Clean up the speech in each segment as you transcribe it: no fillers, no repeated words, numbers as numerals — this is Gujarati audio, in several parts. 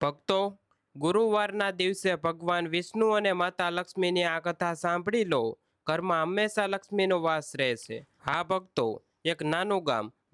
ભક્તો, ગુરુવારના દિવસે ભગવાન વિષ્ણુ અને માતા લક્ષ્મીની આ કથા સાંભળી લો. ઘરમાં હંમેશા લક્ષ્મીનો વાસ રહેશે. હા ભક્તો, એક નાનું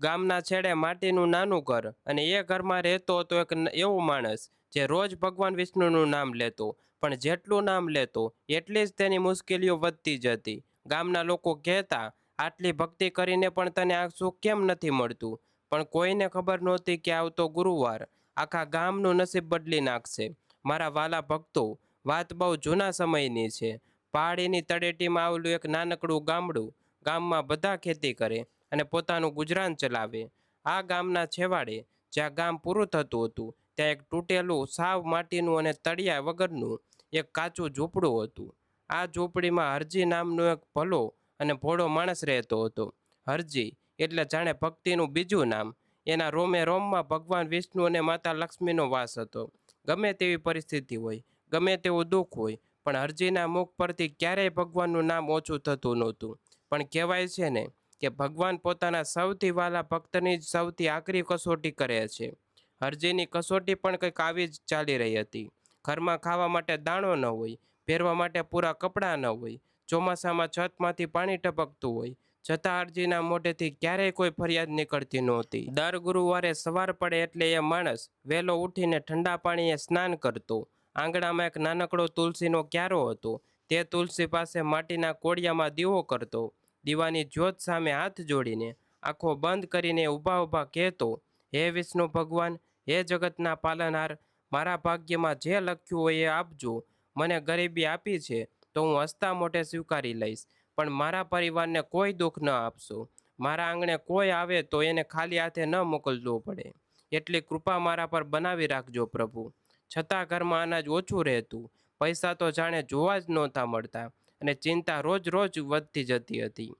ગામના છેડે માટીનું નાનું ઘર, અને એ ઘરમાં રહેતો હતો એક એવો માણસ જે રોજ ભગવાન વિષ્ણુનું નામ લેતો. પણ જેટલું નામ લેતો એટલી જ તેની મુશ્કેલીઓ વધતી જતી. ગામના લોકો કહેતા, આટલી ભક્તિ કરીને પણ તને આ સુખ કેમ નથી મળતું? પણ કોઈને ખબર નહોતી કે આવતો ગુરુવાર આખા ગામનું નસીબ બદલી નાખશે. મારા વાલા ભક્તો, વાત બહુ જૂના સમયની છે. પહાડીની તળેટીમાં આવેલું એક નાનકડું ગામડું. ગામમાં બધા ખેતી કરે અને પોતાનું ગુજરાન ચલાવે. આ ગામના છેવાડે જ્યાં ગામ પૂરું થતું હતું, ત્યાં એક તૂટેલું સાવ માટીનું અને તળિયા વગરનું એક કાચું ઝૂંપડું હતું. આ ઝૂંપડીમાં હરજી નામનો એક ભલો અને ભોળો માણસ રહેતો હતો. હરજી એટલે જાણે ભક્તિનું બીજું નામ. એના રોમે રોમમાં ભગવાન વિષ્ણુ અને માતા લક્ષ્મીનો વાસ હતો. ગમે તેવી પરિસ્થિતિ હોય, ગમે તેવું દુઃખ હોય, પણ હરજીના મુખ પરથી ક્યારેય ભગવાનનું નામ ઓછું થતું નહોતું. પણ કહેવાય છે ને કે ભગવાન પોતાના સૌથી વાલા ભક્તની જ સૌથી આકરી કસોટી કરે છે. હરજીની કસોટી પણ કંઈક આવી જ ચાલી રહી હતી. ઘરમાં ખાવા માટે દાણો ન હોય, પહેરવા માટે પૂરા કપડાં ન હોય, ચોમાસામાં છતમાંથી પાણી ટપકતું હોય, છતાં હરજીના મોઢેથી ક્યારેય કોઈ ફરિયાદ નીકળતી નહોતી. દર ગુરુવારે સવાર પડે એટલે એ માણસ વહેલો ઉઠીને ઠંડા પાણીએ સ્નાન કરતો. આંગણામાં એક નાનકડો તુલસીનો ક્યારો હતો. તે તુલસી પાસે માટીના કોડિયામાં દીવો કરતો. દીવાની જ્યોત સામે હાથ જોડીને આંખો બંધ કરીને ઊભા ઊભા કહેતો, હે વિષ્ણુ ભગવાન, હે જગતના પાલનહાર, મારા ભાગ્યમાં જે લખ્યું હોય એ આપજો. મને ગરીબી આપી છે તો હું હસતા મોઢે સ્વીકારી લઈશ, પણ મારા પરિવારને કોઈ દુઃખ ન આપશો. મારા આંગણે કોઈ આવે તો એને ખાલી હાથે ન મોકલવો પડે, એટલી કૃપા મારા પર બનાવી રાખજો પ્રભુ. છતાં ઘરમાં અનાજ ઓછું રહેતું, પૈસા તો જાણે જોવા જ નહોતા મળતા, અને ચિંતા રોજ રોજ વધતી જતી હતી.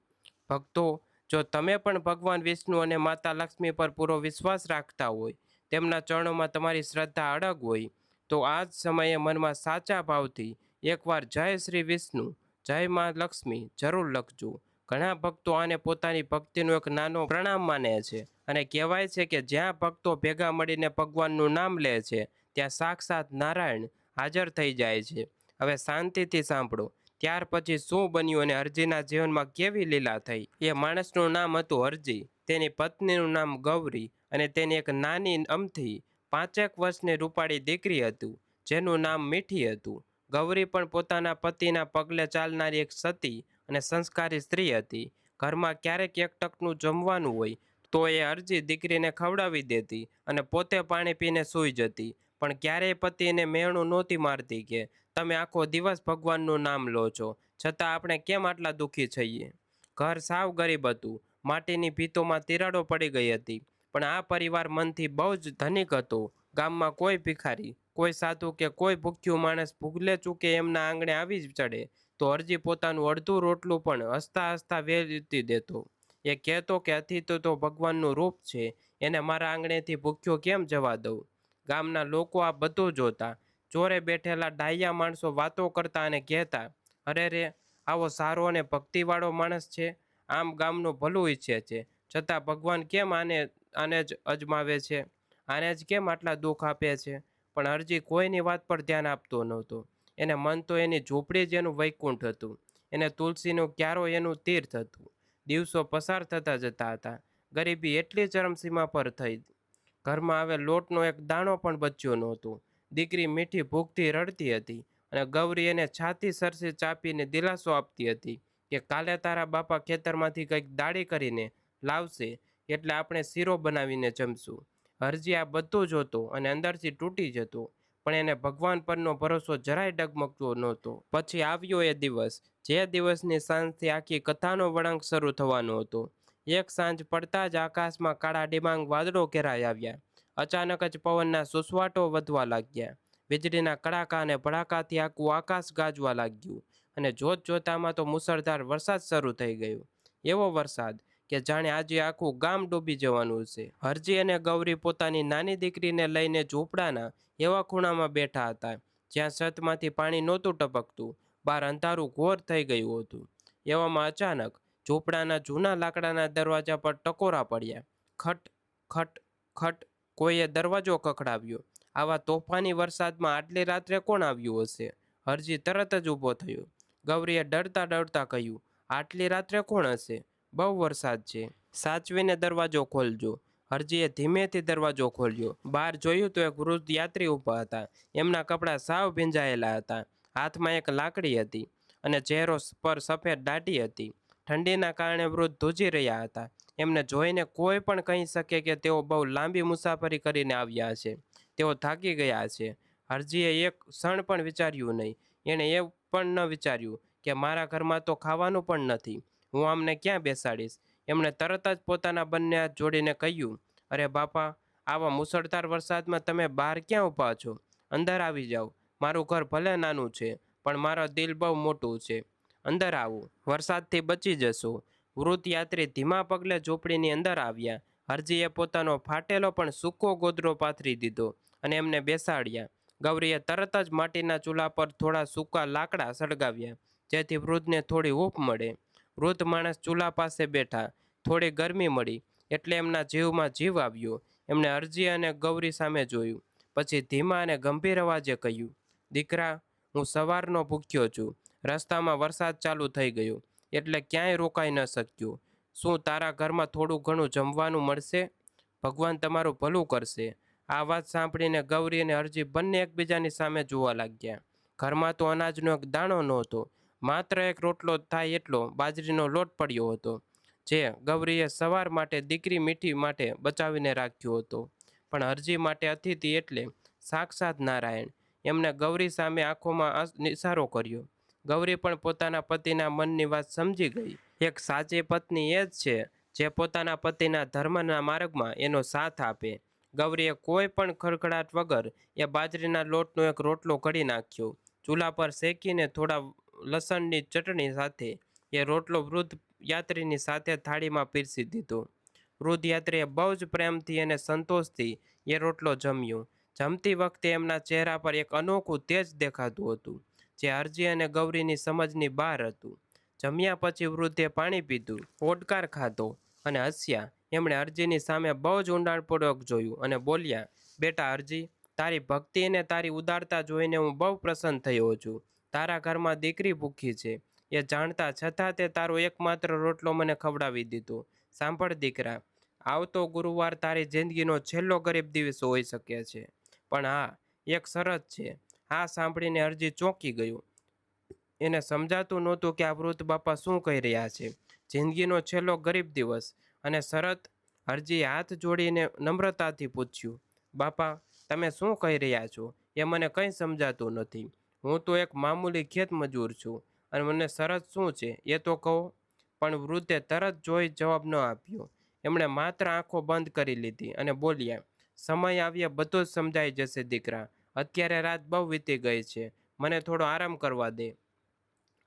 ભક્તો, જો તમે પણ ભગવાન વિષ્ણુ અને માતા લક્ષ્મી પર પૂરો વિશ્વાસ રાખતા હોય, તેમના ચરણોમાં તમારી શ્રદ્ધા અડગ હોય, તો આ જ સમયે મનમાં સાચા ભાવથી એકવાર જય શ્રી વિષ્ણુ, જય મા લક્ષ્મી જરૂર લખજો. ઘણા ભક્તો આને પોતાની ભક્તિનો એક નાનો પ્રણામ માને છે, અને કહેવાય છે કે જ્યાં ભક્તો ભેગા મળીને ભગવાનનું નામ લે છે, ત્યાં સાક્ષાત નારાયણ હાજર થઈ જાય છે. હવે શાંતિથી સાંભળો, ત્યાર પછી શું બન્યું અને હરજીના જીવનમાં કેવી લીલા થઈ. એ માણસનું નામ હતું હરજી, તેની પત્નીનું નામ ગૌરી, અને તેની એક નાની અમથી 5 વર્ષની રૂપાળી દીકરી હતું, જેનું નામ મીઠી હતું. ગૌરી પણ પોતાના પતિના પગલે ચાલનારી એક સતી અને સંસ્કારી સ્ત્રી હતી. ઘરમાં ક્યારેક એક ટકનું જમવાનું હોય તો એ હરજી દીકરીને ખવડાવી દેતી અને પોતે પાણી પીને સૂઈ જતી. પણ ક્યારેય પતિને મેણું નહોતી મારતી કે તમે આખો દિવસ ભગવાનનું નામ લો છો, છતાં આપણે કેમ આટલા દુઃખી છીએ. ઘર સાવ ગરીબ હતું. માટીની ભીતોમાં તિરાડો પડી ગઈ હતી, પણ આ પરિવાર મનથી બહુ જ ધનિક હતો. ગામમાં કોઈ ભિખારી, કોઈ સાધુ કે કોઈ ભૂખ્યું માણસ ભૂલે ચૂકે એમના આંગણે આવી જ ચડે તો હરજી પોતાનું અડધું રોટલું પણ હસતા હસતા વેચી દેતો. એ કહેતો કે અતિથિ તો ભગવાનનું રૂપ છે, એને મારા આંગણેથી ભૂખ્યો કેમ જવા દઉં. ગામના લોકો આ બધું જોતા. ચોરે બેઠેલા ડાહ્યા માણસો વાતો કરતા અને કહેતા, અરે રે, આવો સારો અને ભક્તિવાળો માણસ છે, આમ ગામનું ભલું ઈચ્છે છે, છતાં ભગવાન કેમ આને જ અજમાવે છે, આને જ કેમ આટલા દુઃખ આપે છે. પણ હરજી કોઈની વાત પર ધ્યાન આપતો નહોતો. એને મન તો એની ઝૂંપડી જ એનું વૈકુંઠ હતું, એને તુલસીનું ક્યારો એનું તીર્થ હતું. દિવસો પસાર થતા જતા હતા. ગરીબી એટલી ચરમસીમા પર થઈ, ઘરમાં હવે લોટનો એક દાણો પણ બચ્યો નહોતો. દીકરી મીઠી ભૂખથી રડતી હતી, અને ગૌરી એને છાતી સરસી ચાપીને દિલાસો આપતી હતી કે કાલે તારા બાપા ખેતરમાંથી કંઈક દાળી કરીને લાવશે, એટલે આપણે શીરો બનાવીને જમશું. હરજી આ બધું જોતો અને અંદરથી તૂટી જતો, પણ એને ભગવાન પરનો ભરોસો જરાય ડગમગતો નહોતો. પછી આવ્યો એ દિવસ, જે દિવસની સાંજથી આખી કથાનો વળાંક શરૂ થવાનો હતો. એક સાંજ પડતા જ આકાશમાં કાળા ડિબાંગ વાદળો ઘેરાઈ આવ્યા. અચાનક જ પવનના સુસવાટો વધવા લાગ્યા. વીજળીના કડાકા અને ભડાકાથી આખું આકાશ ગાજવા લાગ્યું, અને જોત જોતામાં તો મુસળધાર વરસાદ શરૂ થઈ ગયો. એવો વરસાદ કે જાણે આજે આખું ગામ ડૂબી જવાનું છે. હરજી અને ગૌરી પોતાની નાની દીકરીને લઈને ઝૂંપડાના એવા ખૂણામાં બેઠા હતા જ્યાં છતમાંથી પાણી નહોતું ટપકતું. બહાર અંધારું ઘોર થઈ ગયું હતું. એવામાં અચાનક ઝૂંપડાના જૂના લાકડાના દરવાજા પર ટકોરા પડ્યા. ખટ ખટ ખટ. કોઈએ દરવાજો ખખડાવ્યો. આવા તોફાની વરસાદમાં આટલી રાત્રે કોણ આવ્યું હશે? હરજી તરત જ ઊભો થયો. ગૌરીએ ડરતા ડરતા કહ્યું, આટલી રાત્રે કોણ હશે? બહુ વરસાદ છે, સાચવીને દરવાજો ખોલજો. હરજીએ ધીમેથી દરવાજો ખોલ્યો. બહાર જોયું તો એક વૃદ્ધ યાત્રી ઊભા હતા. એમના કપડાં સાવ ભીંજાયેલા હતા. હાથમાં એક લાકડી હતી અને ચહેરો પર સફેદ દાઢી હતી. ઠંડીના કારણે વૃદ્ધ ધ્રુજી રહ્યા હતા. એમને જોઈને કોઈ પણ કહી શકે કે તેઓ બહુ લાંબી મુસાફરી કરીને આવ્યા છે. તેઓ થાકી ગયા છે. હરજીએ એક ક્ષણ પણ વિચાર્યું નહીં. એણે એ પણ ન વિચાર્યું કે મારા ઘરમાં તો ખાવાનું પણ નથી, હું આમને ક્યાં બેસાડીશ? એમણે તરત જ પોતાના બંને હાથ જોડીને કહ્યું, અરે બાપા, આવા મુસળધાર વરસાદમાં તમે બહાર ક્યાં ઊભા છો? અંદર આવી જાઓ. મારું ઘર ભલે નાનું છે, પણ મારો દિલ બહુ મોટું છે. અંદર આવો, વરસાદથી બચી જશો. વૃદ્ધ યાત્રી ધીમા પગલે ઝૂંપડીની અંદર આવ્યા. હરજીએ પોતાનો ફાટેલો પણ સૂકો ગોદડો પાથરી દીધો અને એમને બેસાડ્યા. ગૌરીએ તરત જ માટીના ચૂલા પર થોડા સૂકા લાકડા સળગાવ્યા, જેથી વૃદ્ધને થોડી હૂંફ મળે. વૃદ્ધ માણસ ચૂલા પાસે બેઠા. થોડી ગરમી મળી એટલે એમના જીવમાં જીવ આવ્યો. એમણે હરજી અને ગૌરી સામે જોયું. પછી ધીમા અને ગંભીર અવાજે કહ્યું, દીકરા, હું સવારનો ભૂખ્યો છું. રસ્તામાં વરસાદ ચાલુ થઈ ગયો એટલે ક્યાંય રોકાઈ ન શક્યો. શું તારા ઘરમાં થોડું ઘણું જમવાનું મળશે? ભગવાન તમારું ભલું કરશે. આ વાત સાંભળીને ગૌરી અને હરજી બંને એકબીજાની સામે જોવા લાગ્યા. ઘરમાં તો અનાજનો એક દાણો નહોતો. માત્ર એક રોટલો થાય એટલો બાજરીનો લોટ પડ્યો હતો, જે ગૌરીએ સવાર માટે દીકરી મીઠી માટે બચાવીને રાખ્યો હતો. પણ હરજી માટે અતિથિ એટલે સાક્ષાત નારાયણ. એમને ગૌરી સામે આંખોમાં ઇશારો કર્યો. ગૌરી પણ પોતાના પતિના મનની વાત સમજી ગઈ. એક સાચી પત્ની એ જ છે જે પોતાના પતિના ધર્મના માર્ગમાં એનો સાથ આપે. ગૌરીએ કોઈ પણ ખડખડાટ વગર એ બાજરીના લોટનો એક રોટલો ઘડી નાખ્યો. ચૂલા પર શેકીને થોડા લસણની ચટણી સાથે એ રોટલો વૃદ્ધ યાત્રીની સાથે થાળીમાં પીરસી દીધો. વૃદ્ધ યાત્રીએ બહુ જ પ્રેમથી અને સંતોષથી એ રોટલો જમ્યો. જમતી વખતે એમના ચહેરા પર એક અનોખું તેજ દેખાતું હતું, જે હરજી અને ગૌરીની સમજની બહાર હતું. જમ્યા પછી વૃદ્ધે પાણી પીધું, ઓડકાર ખાધો અને હસ્યા. એમણે હરજીની સામે બહુ જ ઊંડાણપૂર્વક જોયું અને બોલ્યા, બેટા હરજી, તારી ભક્તિ અને તારી ઉદારતા જોઈને હું બહુ પ્રસન્ન થયો છું. તારા ઘરમાં દીકરી ભૂખી છે એ જાણતા છતાં તે તારો એકમાત્ર રોટલો મને ખવડાવી દીધો. સાંભળ દીકરા, આવતો ગુરુવાર તારી જિંદગીનો છેલ્લો ગરીબ દિવસ હોઈ શકે છે, પણ હા, એક શરત છે. આ સાંભળીને હરજી ચોંકી ગયો. એને સમજાતું નહોતું કે આ વૃદ્ધ બાપા શું કહી રહ્યા છે. જિંદગીનો છેલ્લો ગરીબ દિવસ અને શરત? હરજીએ હાથ જોડીને નમ્રતાથી પૂછ્યું, બાપા, તમે શું કહી રહ્યા છો? એ મને કંઈ સમજાતું નથી. હું તો એક મામૂલી ખેત મજૂર છું અને મને શરત શું છે એ તો કહો. પણ વૃદ્ધે તરત જોઈ જવાબ ન આપ્યો. એમણે માત્ર આંખો બંધ કરી લીધી અને બોલ્યા, સમય આવ્યા બધું જ સમજાઈ જશે દીકરા. અત્યારે રાત બહુ વીતી ગઈ છે, મને થોડો આરામ કરવા દે.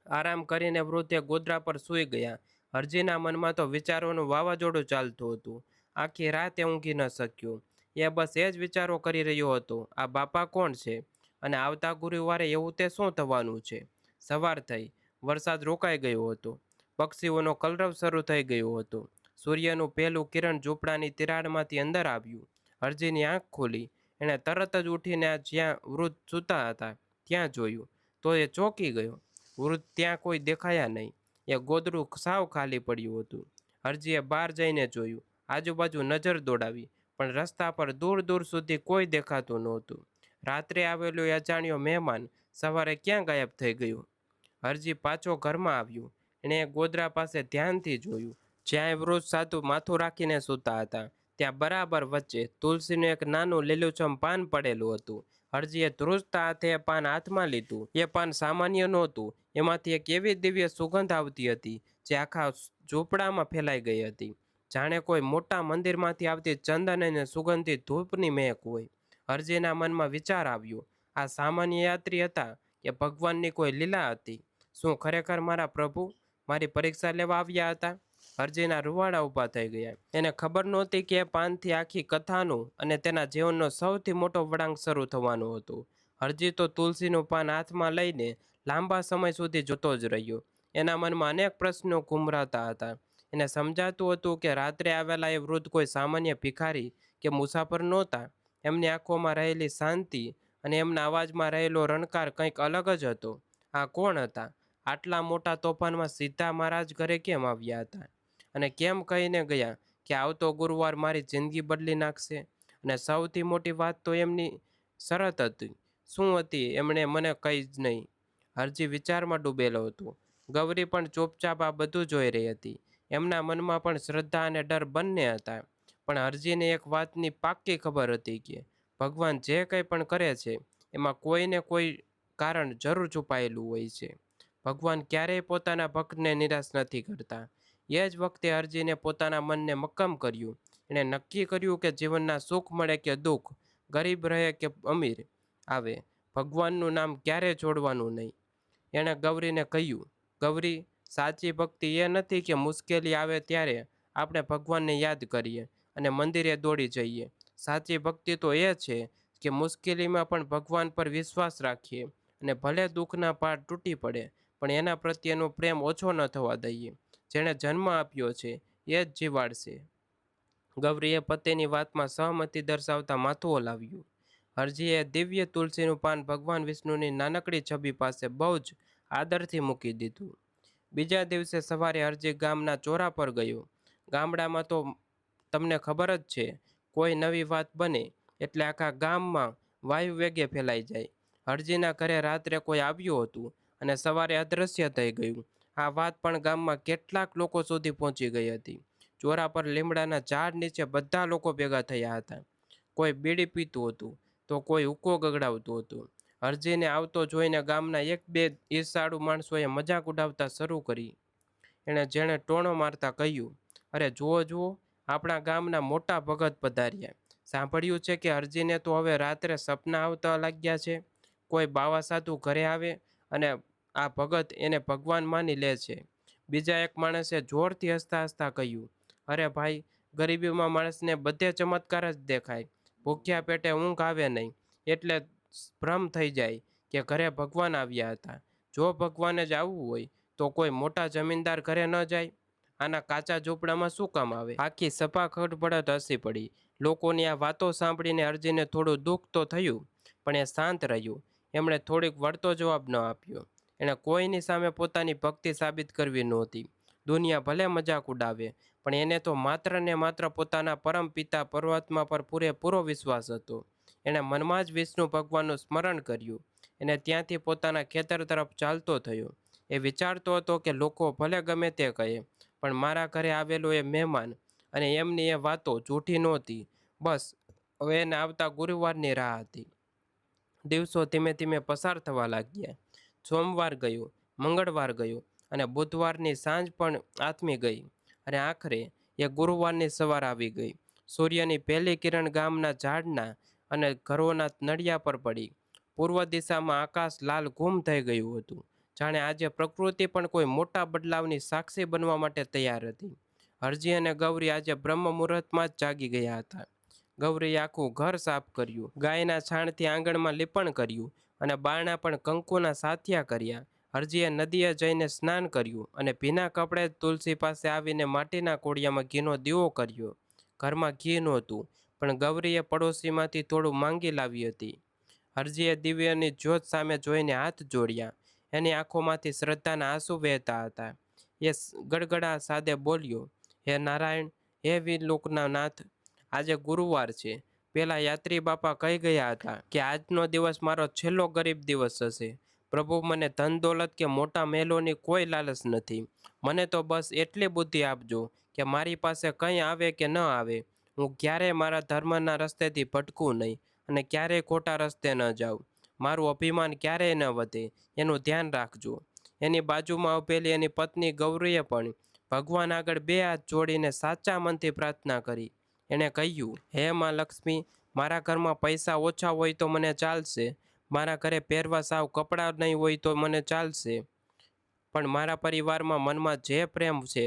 આરામ કરીને વૃદ્ધે ગોદડા પર સૂઈ ગયા. હરજીના મનમાં તો વિચારોનું વાવાઝોડું ચાલતું હતું. આખી રાત એ ઊંઘી ન શક્યો. એ બસ એ જ વિચારો કરી રહ્યો હતો, આ બાપા કોણ છે અને આવતા ગુરુવારે એવું તે શું થવાનું છે? સવાર થઈ, વરસાદ રોકાઈ ગયો હતો. પક્ષીઓનો કલરવ શરૂ થઈ ગયો હતો. સૂર્યનું પહેલું કિરણ ઝૂંપડાની તિરાડમાંથી અંદર આવ્યું. હરજીની આંખ ખોલી. એણે તરત જ ઉઠીને જ્યાં વૃદ્ધ સૂતા હતા ત્યાં જોયું તો એ ચોંકી ગયો. વૃદ્ધ ત્યાં કોઈ દેખાયા નહીં. એ ગોદડું સાવ ખાલી પડ્યું હતું. હરજીએ બહાર જઈને જોયું, આજુબાજુ નજર દોડાવી, પણ રસ્તા પર દૂર દૂર સુધી કોઈ દેખાતું નહોતું. રાત્રે આવેલો એ અજાણ્યો મહેમાન સવારે ક્યાં ગાયબ થઈ ગયો? હરજી પાછો ઘરમાં આવ્યો. એણે ગોદડા પાસે ધ્યાનથી જોયું. જ્યાં વૃદ્ધ સાધુ માથું રાખીને સૂતા હતા ત્યાં બરાબર વચ્ચે તુલસીનું એક નાનું લીલુંછમ પાન પડેલું હતું. હરજીએ ધ્રુજતા હાથે એ પાન હાથમાં લીધું. એ પાન સામાન્ય નહોતું. એમાંથી એક એવી દિવ્ય સુગંધ આવતી હતી જે આખા ઝૂંપડામાં ફેલાઈ ગઈ હતી, જાણે કોઈ મોટા મંદિરમાંથી આવતી ચંદન અને સુગંધિત ધૂપની મહેક હોય. હરજીના મનમાં વિચાર આવ્યો, આ સામાન્ય યાત્રી હતા કે ભગવાનની કોઈ લીલા હતી? શું ખરેખર મારા પ્રભુ મારી પરીક્ષા લેવા આવ્યા હતા? હરજીના રૂવાડા ઊભા થઈ ગયા. એને ખબર નહોતી કે એ પાનથી આખી કથાનું અને તેના જીવનનો સૌથી મોટો વળાંક શરૂ થવાનો હતો. હરજી તો તુલસીનું પાન હાથમાં લઈને લાંબા સમય સુધી જોતો જ રહ્યો. એના મનમાં અનેક પ્રશ્નો ઘૂમરાતા હતા. એને સમજાતું હતું કે રાત્રે આવેલા એ વૃદ્ધ કોઈ સામાન્ય ભિખારી કે મુસાફર નહોતા. એમની આંખોમાં રહેલી શાંતિ અને એમના અવાજમાં રહેલો રણકાર કંઈક અલગ જ હતો. આ કોણ હતા? આટલા મોટા તોફાનમાં સીધા મારા જ ઘરે કેમ આવ્યા હતા? અને કેમ કહીને ગયા કે આવતો ગુરુવાર મારી જિંદગી બદલી નાખશે? અને સૌથી મોટી વાત તો એમની શરત હતી. શું હતી એમણે મને કહી જ નહીં. હરજી વિચારમાં ડૂબેલો હતો. ગૌરી પણ ચોપચાપ આ બધું જોઈ રહી હતી. એમના મનમાં પણ શ્રદ્ધા અને ડર બંને હતા. પણ હરજીને એક વાતની પાક્કી ખબર હતી કે ભગવાન જે કંઈ પણ કરે છે એમાં કોઈને કોઈ કારણ જરૂર છુપાયેલું હોય છે. ભગવાન ક્યારેય પોતાના ભક્તને નિરાશ નથી કરતા. એ જ વખતે હરજીને પોતાના મનને મક્કમ કર્યું. એણે નક્કી કર્યું કે જીવનના સુખ મળે કે દુઃખ, ગરીબ રહે કે અમીર આવે, ભગવાનનું નામ ક્યારેય છોડવાનું નહીં. એણે ગૌરીને કહ્યું, ગૌરી, સાચી ભક્તિ એ નથી કે મુશ્કેલી આવે ત્યારે આપણે ભગવાનને યાદ કરીએ અને મંદિરે દોડી જઈએ. સાચી ભક્તિ તો એ છે કે મુશ્કેલીમાં પણ ભગવાન પર વિશ્વાસ રાખીએ અને ભલે દુઃખના પાર તૂટી પડે પણ એના પ્રત્યેનો પ્રેમ ઓછો ન થવા દઈએ. જેણે જન્મ આપ્યો છે એ જ જીવાડશે. ગૌરીએ પતિની વાતમાં સહમતિ દર્શાવતા માથું હલાવ્યું. હરજીએ દિવ્ય તુલસીનું પાન ભગવાન વિષ્ણુની નાનકડી છબી પાસે બહુ જ આદરથી મૂકી દીધું. બીજા દિવસે સવારે હરજી ગામના ચોરા પર ગયો. ગામડામાં તો તમને ખબર જ છે, કોઈ નવી વાત બને એટલે આખા ગામમાં વાયુ વેગે ફેલાઈ જાય. હરજીના ઘરે રાત્રે કોઈ આવ્યું હતું અને સવારે અદૃશ્ય થઈ ગયું. આ વાત પણ ગામમાં કેટલાક લોકો સુધી પહોંચી ગઈ હતી. ચોરા પર લીમડાના ઝાડ નીચે બધા લોકો ભેગા થયા હતા. કોઈ બીડી પીતું હતું તો કોઈ હુક્કો ગગડાવતું હતું. હરજીને આવતો જોઈને ગામના એક બે ઈર્ષાળુ માણસોએ મજાક ઉડાવતા શરૂ કરી. જેણે ટોણો મારતા કહ્યું, અરે જુઓ જુઓ, આપણા ગામના મોટા ભગત પધાર્યા. સાંભળ્યું છે કે હરજીને તો હવે રાત્રે સપના આવતા લાગ્યા છે. કોઈ બાવા સાધુ ઘરે આવે અને આ ભગત એને ભગવાન માની લે છે. બીજા એક માણસે જોરથી હસતા હસતા કહ્યું, અરે ભાઈ, ગરીબીમાં માણસને બધે ચમત્કાર જ દેખાય. ભૂખ્યા પેટે ઊંઘ આવે નહીં એટલે ભ્રમ થઈ જાય કે ઘરે ભગવાન આવ્યા હતા. જો ભગવાને જ આવવું હોય તો કોઈ મોટા જમીનદાર ઘરે ન જાય? આના કાચા ઝૂંપડામાં શું કામ આવે? આખી સભા ખડભડત હસી પડી. લોકોની આ વાતો સાંભળીને અરજીને થોડું દુઃખ તો થયું, પણ એ શાંત રહ્યું. એમણે થોડીક વળતો જવાબ ન આપ્યો. એણે કોઈની સામે પોતાની ભક્તિ સાબિત કરવી નહોતી. દુનિયા ભલે મજાક ઉડાવે પણ એને તો માત્ર ને માત્ર પોતાના પરમ પિતા પરમાત્મા પર પૂરેપૂરો વિશ્વાસ હતો. એણે મનમાં જ વિષ્ણુ ભગવાનનું સ્મરણ કર્યું. એને ત્યાંથી પોતાના ખેતર તરફ ચાલતો થયો. એ વિચારતો હતો કે લોકો ભલે ગમે તે કહે પણ મારા ઘરે આવેલો એ મહેમાન અને એમની એ વાતો જૂઠી નહોતી. બસ હવે એને આવતા ગુરુવારની રાહ હતી. દિવસો ધીમે ધીમે પસાર થવા લાગ્યા. સોમવાર ગયો, મંગળવાર ગયો અને બુધવારની સાંજ પણ આથમી ગઈ અને આખરે એ ગુરુવારની સવાર આવી ગઈ. સૂર્યની પહેલી કિરણ ગામના ઝાડના અને ઘરોના નળિયા પર પડી. પૂર્વ દિશામાં આકાશ લાલ ઘૂમ થઈ ગયું હતું. જાણે આજે પ્રકૃતિ પણ કોઈ મોટા બદલાવની સાક્ષી બનવા માટે તૈયાર હતી. હરજી અને ગૌરી આજે બ્રહ્મ મુહૂર્તમાં જ જાગી ગયા હતા. ગૌરીએ આખું ઘર સાફ કર્યું, ગાયના છાણથી આંગણમાં લીપણ કર્યું અને બારણા પણ કંકુના સાથિયા કર્યા. હરજીએ નદીએ જઈને સ્નાન કર્યું અને ભીના કપડે તુલસી પાસે આવીને માટીના કોડિયામાં ઘીનો દીવો કર્યો. ઘરમાં ઘી નહોતું પણ ગૌરીએ પડોશીમાંથી થોડું માંગી લાવી હતી. હરજીએ દિવ્યની જ્યોત સામે જોઈને હાથ જોડ્યા. એની આંખોમાંથી શ્રદ્ધાના આંસુ વહેતા હતા. એ ગડગડા સાદે બોલ્યો, હે નારાયણ, હે વીર લોકના નાથ, આજે ગુરુવાર છે. પેલા યાત્રી બાપા કહી ગયા હતા કે આજનો દિવસ મારો છેલ્લો ગરીબ દિવસ હશે. પ્રભુ, મને ધન દોલત કે મોટા મહેલોની કોઈ લાલચ નથી. મને તો બસ એટલી બુદ્ધિ આપજો કે મારી પાસે કંઈ આવે કે ન આવે, હું ક્યારેય મારા ધર્મના રસ્તેથી ભટકું નહીં અને ક્યારેય ખોટા રસ્તે ન જાઉં. મારું અભિમાન ક્યારેય ન વધે, એનું ધ્યાન રાખજો. એની બાજુમાં ઉભેલી એની પત્ની ગૌરીએ પણ ભગવાન આગળ બે હાથ જોડીને સાચા મનથી પ્રાર્થના કરી. એણે કહ્યું, હે માં લક્ષ્મી, મારા ઘરમાં પૈસા ઓછા હોય તો મને ચાલશે, મારા ઘરે પહેરવા સાવ કપડાં નહીં હોય તો મને ચાલશે, પણ મારા પરિવારમાં મનમાં જે પ્રેમ છે,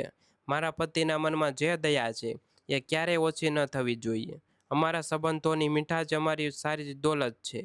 મારા પતિના મનમાં જે દયા છે, એ ક્યારેય ઓછી ન થવી જોઈએ. અમારા સંબંધોની મીઠા જ અમારી સારી દોલત છે.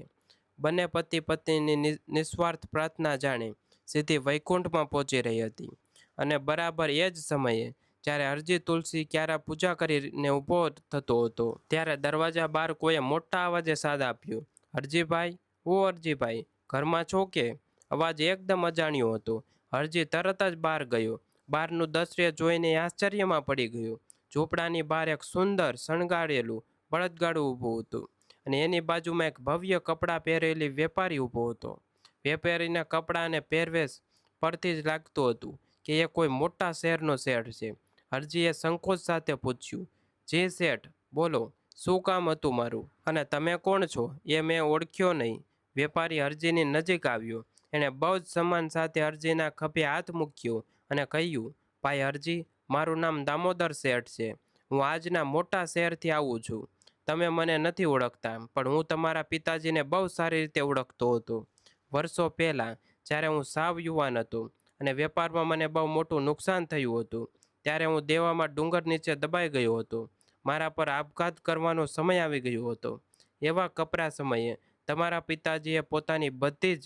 બંને પતિ પત્નીની નિસ્વાર્થ પ્રાર્થના જાણે સીધી વૈકુંઠમાં પહોંચી રહી હતી. અને બરાબર એ જ સમયે જ્યારે અરજી તુલસી ક્યારા પૂજા કરીને ઊભો થતો હતો ત્યારે દરવાજા બહાર કોઈએ મોટા અવાજે સાદ આપ્યું, અરજીભાઈ, ઓ અરજીભાઈ, ઘરમાં છો કે? અવાજ એકદમ અજાણ્યો હતો. અરજી તરત જ બહાર ગયો. બહારનું દ્રશ્ય જોઈને એ આશ્ચર્યમાં પડી ગયો. ઝૂંપડાની બહાર એક સુંદર શણગારેલું બળદગાડું ઊભું હતું અને એની બાજુમાં એક ભવ્ય કપડાં પહેરેલી વેપારી ઊભો હતો. વેપારીના કપડાં અને પહેરવેશ પરથી જ લાગતું હતું કે એ કોઈ મોટા શહેરનો શેઠ છે. અરજીએ સંકોચ સાથે પૂછ્યું, જી શેઠ, બોલો, શું કામ હતું મારું? અને તમે કોણ છો એ મેં ઓળખ્યો નહીં. વેપારી અરજીની નજીક આવ્યો. એણે બહુ જ સન્માન સાથે અરજીના ખભે હાથ મૂક્યો અને કહ્યું, ભાઈ અરજી, મારું નામ દામોદર શેઠ છે. હું આજના મોટા શહેરથી આવું છું. તમે મને નથી ઓળખતા, પણ હું તમારા પિતાજીને બહુ સારી રીતે ઓળખતો હતો. વર્ષો પહેલાં જ્યારે હું સાવ યુવાન હતો અને વેપારમાં મને બહુ મોટું નુકસાન થયું હતું, ત્યારે હું દેવામાં ડુંગર નીચે દબાઈ ગયો હતો. મારા પર આપઘાત કરવાનો સમય આવી ગયો હતો. એવા કપરા સમયે તમારા પિતાજીએ પોતાની બધી જ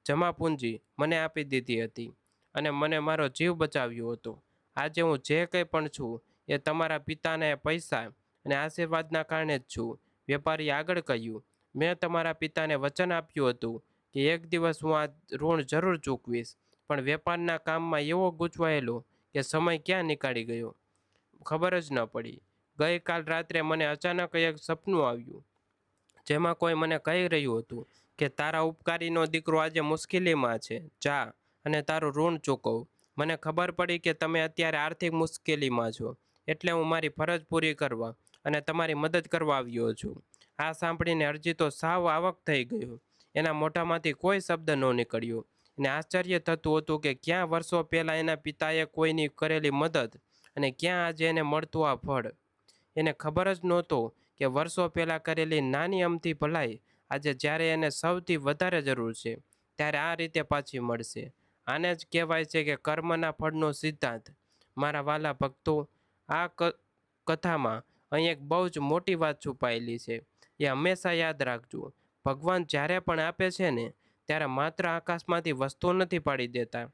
જમાપૂંજી મને આપી દીધી હતી અને મને મારો જીવ બચાવ્યો હતો. આજે હું જે કંઈ પણ છું એ તમારા પિતાના પૈસા અને આશીર્વાદના કારણે જ છું. વેપારી આગળ કહ્યું, મેં તમારા પિતાને વચન આપ્યું હતું કે એક દિવસ હું આ ઋણ જરૂર ચૂકવીશ, પણ વેપારના કામમાં એવો ગૂંચવાયેલો કે સમય ક્યાં નીકાળી ગયો ખબર જ ન પડી. ગઈકાલ રાત્રે મને અચાનક એક સપનું આવ્યું જેમાં કોઈ મને કહી રહ્યું હતું કે તારા ઉપકારીનો દીકરો આજે મુશ્કેલીમાં છે, જા અને તારું ઋણ ચૂકવ. મને ખબર પડી કે તમે અત્યારે આર્થિક મુશ્કેલીમાં છો, એટલે હું મારી ફરજ પૂરી કરવા અને તમારી મદદ કરવા આવ્યો છું. આ સાંભળીને અરજી તો સાવ આવક થઈ ગયો. એના મોઢામાંથી કોઈ શબ્દ ન નીકળ્યો. એને આશ્ચર્ય થતું હતું કે ક્યાં વર્ષો પહેલાં એના પિતાએ કોઈની કરેલી મદદ અને ક્યાં આજે એને મળતું આ ફળ. એને ખબર જ નહોતો કે વર્ષો પહેલાં કરેલી નાની અમથી ભલાઈ આજે જ્યારે એને સૌથી વધારે જરૂર છે ત્યારે આ રીતે પાછી મળશે. આને જ કહેવાય છે કે કર્મના ફળનો સિદ્ધાંત. મારા વાલા ભક્તો, આ કથામાં અહીં એક બહુ જ મોટી વાત છુપાયેલી છે. એ હંમેશા યાદ રાખજો, ભગવાન જ્યારે પણ આપે છે ને ત્યારે માત્ર આકાશમાંથી વસ્તુ નથી પાડી દેતા.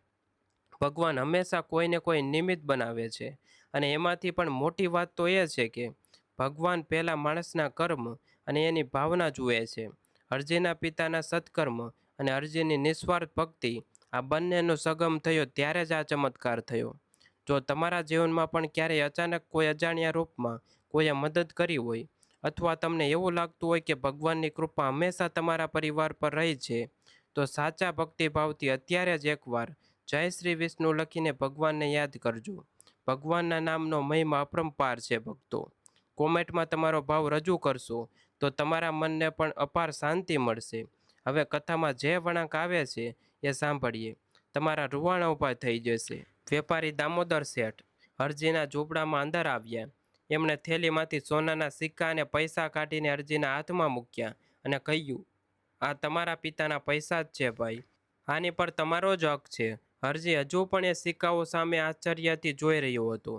ભગવાન હંમેશા કોઈને કોઈ નિમિત્ત બનાવે છે અને એમાંથી પણ મોટી વાત તો એ છે કે ભગવાન પહેલાં માણસના કર્મ અને એની ભાવના જુએ છે. અરજીના પિતાના સત્કર્મ અને અરજીની નિસ્વાર્થ ભક્તિ, આ બંનેનો સંગમ થયો ત્યારે જ આ ચમત્કાર થયો. જો તમારા જીવનમાં પણ ક્યારેય અચાનક કોઈ અજાણ્યા રૂપમાં કોઈએ મદદ કરી હોય અથવા તમને એવું લાગતું હોય કે ભગવાનની કૃપા હંમેશા તમારા પરિવાર પર રહી છે, તો સાચા ભક્તિભાવથી અત્યારે જ એકવાર જય શ્રી વિષ્ણુ લખીને ભગવાનને યાદ કરજો. ભગવાનના નામનો મહિમા અપરંપાર છે ભક્તો. કોમેન્ટમાં તમારો ભાવ રજૂ કરશો તો તમારા મનને પણ અપાર શાંતિ મળશે. હવે કથામાં જે વળાંક આવે છે એ સાંભળીએ. તમારા રૂવાણા ઊભા થઈ જશે. વેપારી દામોદર શેઠ અરજીના ઝૂંપડામાં અંદર આવ્યા. એમણે થેલીમાંથી સોનાના સિક્કા અને પૈસા કાઢીને અરજીના હાથમાં મૂક્યા અને કહ્યું, આ તમારા પિતાના પૈસા જ છે ભાઈ, આની પર તમારો જ હક છે. અરજી હજુ પણ એ સિક્કાઓ સામે આશ્ચર્યથી જોઈ રહ્યો હતો.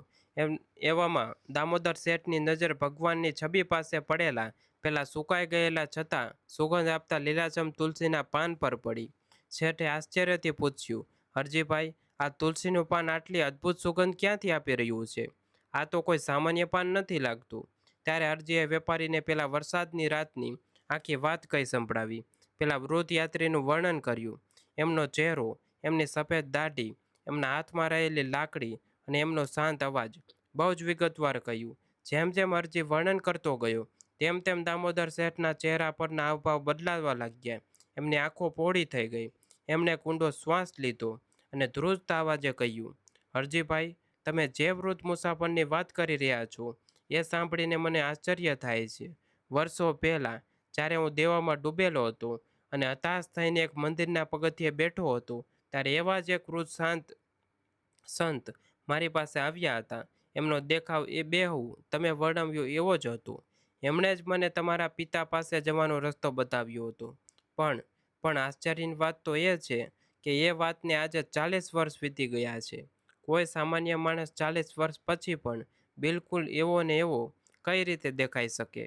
એવામાં દામોદર શેઠની નજર ભગવાનની છબી પાસે પડેલા પેલા સુકાઈ ગયેલા છતાં સુગંધ આપતા લીલાછમ તુલસીના પાન પર પડી. શેઠે આશ્ચર્યથી પૂછ્યું, અરજીભાઈ, આ તુલસીનું પાન આટલી અદ્ભુત સુગંધ ક્યાંથી આપી રહ્યું છે? આ તો કોઈ સામાન્ય પાન નથી લાગતું. ત્યારે અરજીએ વેપારીને પેલા વરસાદની રાતની આખી વાત કહી સંભળાવી. પેલા વૃદ્ધ યાત્રીનું વર્ણન કર્યું. એમનો ચહેરો, એમની સફેદ દાઢી, એમના હાથમાં રહેલી લાકડી અને એમનો શાંત અવાજ, બહુ જ વિગતવાર કહ્યું. જેમ જેમ અરજી વર્ણન કરતો ગયો તેમ તેમ દામોદર શેઠના ચહેરા પરના હાવભાવ બદલાવા લાગ્યા. એમની આંખો પહોળી થઈ ગઈ. એમણે એક ઊંડો શ્વાસ લીધો અને ધ્રુજતા અવાજે કહ્યું, અરજીભાઈ, તમે જે વૃદ્ધ મુસાફરની વાત કરી રહ્યા છો એ સાંભળીને મને આશ્ચર્ય થાય છે. વર્ષો પહેલાં જ્યારે હું દેવામાં ડૂબેલો હતો અને હતાશ થઈને એક મંદિરના પગથિયે બેઠો હતો, ત્યારે એવા જ એક વૃદ્ધ સંત મારી પાસે આવ્યા હતા. એમનો દેખાવ એ બેહુ તમે વર્ણવ્યો એવો જ હતો. એમણે જ મને તમારા પિતા પાસે જવાનો રસ્તો બતાવ્યો હતો. પણ આશ્ચર્યની વાત તો એ છે કે એ વાતને આજે 40 વર્ષ વીતી ગયા છે. કોઈ સામાન્ય માણસ 40 વર્ષ પછી પણ બિલકુલ એવો ને એવો કઈ રીતે દેખાઈ શકે?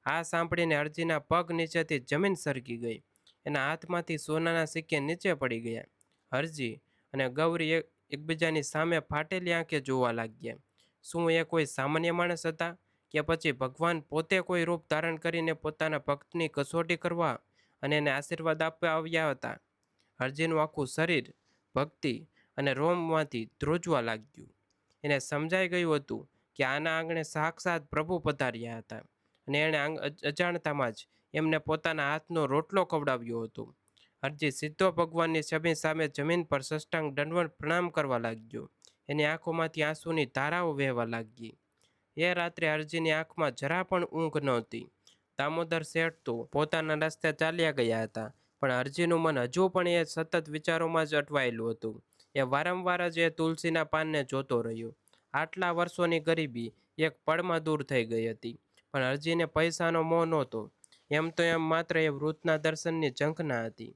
આ સાંભળીને અરજીના પગ નીચેથી જમીન સરકી ગઈ. એના હાથમાંથી સોનાના સિક્કે નીચે પડી ગયા. અરજી અને ગૌરી એકબીજાની સામે ફાટેલી આંખે જોવા લાગ્યા. શું એ કોઈ સામાન્ય માણસ હતા કે પછી ભગવાન પોતે કોઈ રૂપ ધારણ કરીને પોતાના ભક્તની કસોટી કરવા અને એને આશીર્વાદ આપવા આવ્યા હતા? હરજીનું આખું શરીર ભક્તિ અને રોમમાંથી ધ્રુજવા લાગ્યું. એને સમજાઈ ગયું હતું કે આના આંગણે સાક્ષાત પ્રભુ પધાર્યા હતા અને એણે અજાણતામાં જ એમને પોતાના હાથનો રોટલો ખવડાવ્યો હતો. હરજી સીધો ભગવાનની છબી સામે જમીન પર સષ્ટાંગ દંડવત પ્રણામ કરવા લાગ્યો. એની આંખોમાંથી આંસુની ધારાઓ વહેવા લાગી. એ રાત્રે હરજીની આંખમાં જરા પણ ઊંઘ નહોતી. દામોદર શેઠ તો પોતાના રસ્તે ચાલ્યા ગયા હતા, પણ હરજીનું મન હજુ પણ એ સતત વિચારોમાં જ અટવાયેલું હતું. એ વારંવાર જ એ તુલસીના પાનને જોતો રહ્યો. આટલા વર્ષોની ગરીબી એક પળમાં દૂર થઈ ગઈ હતી, પણ હરજીને પૈસાનો મોહ નહોતો. એમ તો એમ માત્ર એ વૃદ્ધના દર્શનની ઝંખના હતી.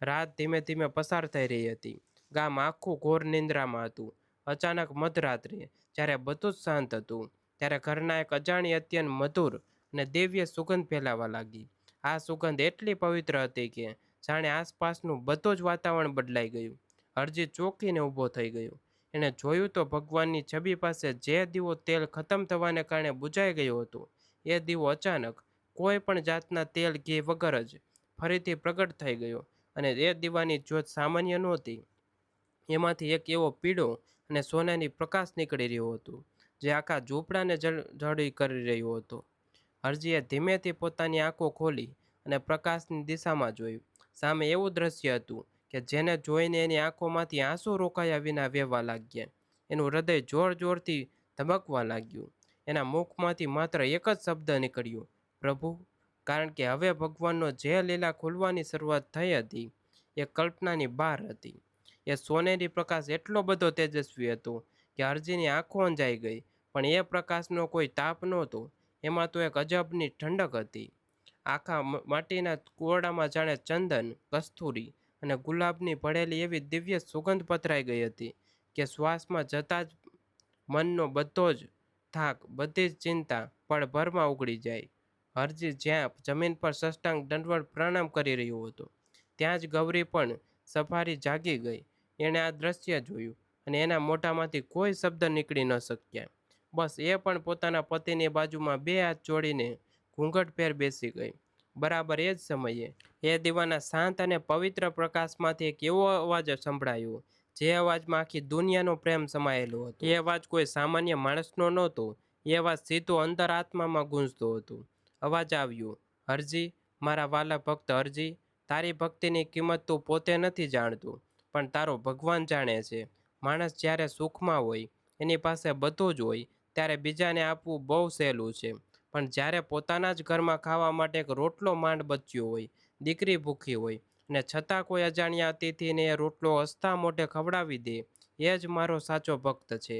રાત ધીમે ધીમે પસાર થઈ રહી હતી. ગામ આખું ઘોર નિંદ્રામાં હતું. અચાનક મધરાત્રે જ્યારે બધું જ શાંત હતું, ત્યારે ઘરના એક અજાણી અત્યંત મધુર અને દિવ્ય સુગંધ ફેલાવા લાગી. આ સુગંધ એટલી પવિત્ર હતી કે જાણે આસપાસનું બધું જ વાતાવરણ બદલાઈ ગયું. હરજી ચોંકીને ઊભો થઈ ગયો. એણે જોયું તો ભગવાનની છબી પાસે જે દીવો તેલ ખતમ થવાને કારણે બુઝાઈ ગયો હતો, એ દીવો અચાનક કોઈ પણ જાતના તેલ ઘી વગર જ ફરીથી પ્રગટ થઈ ગયો. અને એ દીવાની જ્યોત સામાન્ય નહોતી. એમાંથી એક એવો પીળો અને સોનાની પ્રકાશ નીકળી રહ્યો હતો, જે આખા ઝૂંપડાને જળી કરી રહ્યો હતો. હરજીએ ધીમેથી પોતાની આંખો ખોલી અને પ્રકાશની દિશામાં જોયું. સામે એવું દ્રશ્ય હતું કે જેને જોઈને એની આંખોમાંથી આંસુ રોકાયા વિના વહેવા લાગ્યા. એનું હૃદય જોર જોરથી ધબકવા લાગ્યું. એના મુખમાંથી માત્ર એક જ શબ્દ નીકળ્યો, પ્રભુ. કારણ કે હવે ભગવાનનો જે લીલા ખુલવાની શરૂઆત થઈ હતી, એ કલ્પનાની બહાર હતી. એ સોનેરી પ્રકાશ એટલો બધો તેજસ્વી હતો કે હરજીની આંખો અંજાઈ ગઈ. પણ એ પ્રકાશનો કોઈ તાપ નહોતો. એમાં તો એક અજબની ઠંડક હતી. આખા માટીના કુવડામાં જાણે ચંદન, કસ્તુરી અને ગુલાબની ભળેલી એવી દિવ્ય સુગંધ પથરાઈ ગઈ હતી કે શ્વાસમાં જતાં જ મનનો બધો જ થાક, બધી જ ચિંતા પળભરમાં ઉગડી જાય. હરજી જ્યાં જમીન પર સષ્ટાંગ દંડવત પ્રણામ કરી રહ્યો હતો, ત્યાં જ ગૌરી પણ સફારી જાગી ગઈ. એણે આ દ્રશ્ય જોયું અને એના મોઢામાંથી કોઈ શબ્દ નીકળી ન શક્યા. બસ એ પણ પોતાના પતિની બાજુમાં બે હાથ જોડીને ઘૂંઘટભેર બેસી ગઈ. બરાબર એ જ સમયે એ દીવાના શાંત અને પવિત્ર પ્રકાશમાંથી એક એવો અવાજ સંભળાયો, જે અવાજમાં આખી દુનિયાનો પ્રેમ સમાયેલો હતો. એ અવાજ કોઈ સામાન્ય માણસનો નહોતો. એ અવાજ સીધો અંદર આત્મામાં ગૂંજતો હતો. અવાજ આવ્યો, હરજી, મારા વાલા ભક્ત હરજી, તારી ભક્તિની કિંમત તું પોતે નથી જાણતું, પણ તારો ભગવાન જાણે છે. માણસ જ્યારે સુખમાં હોય, એની પાસે બધું જ હોય, ત્યારે બીજાને આપવું બહુ સહેલું છે. પણ જ્યારે પોતાના જ ઘરમાં ખાવા માટે એક રોટલો માંડ બચ્યો હોય, દીકરી ભૂખી હોય, અને છતાં કોઈ અજાણ્યા અતિથિને એ રોટલો હસતા મોઢે ખવડાવી દે, એ જ મારો સાચો ભક્ત છે.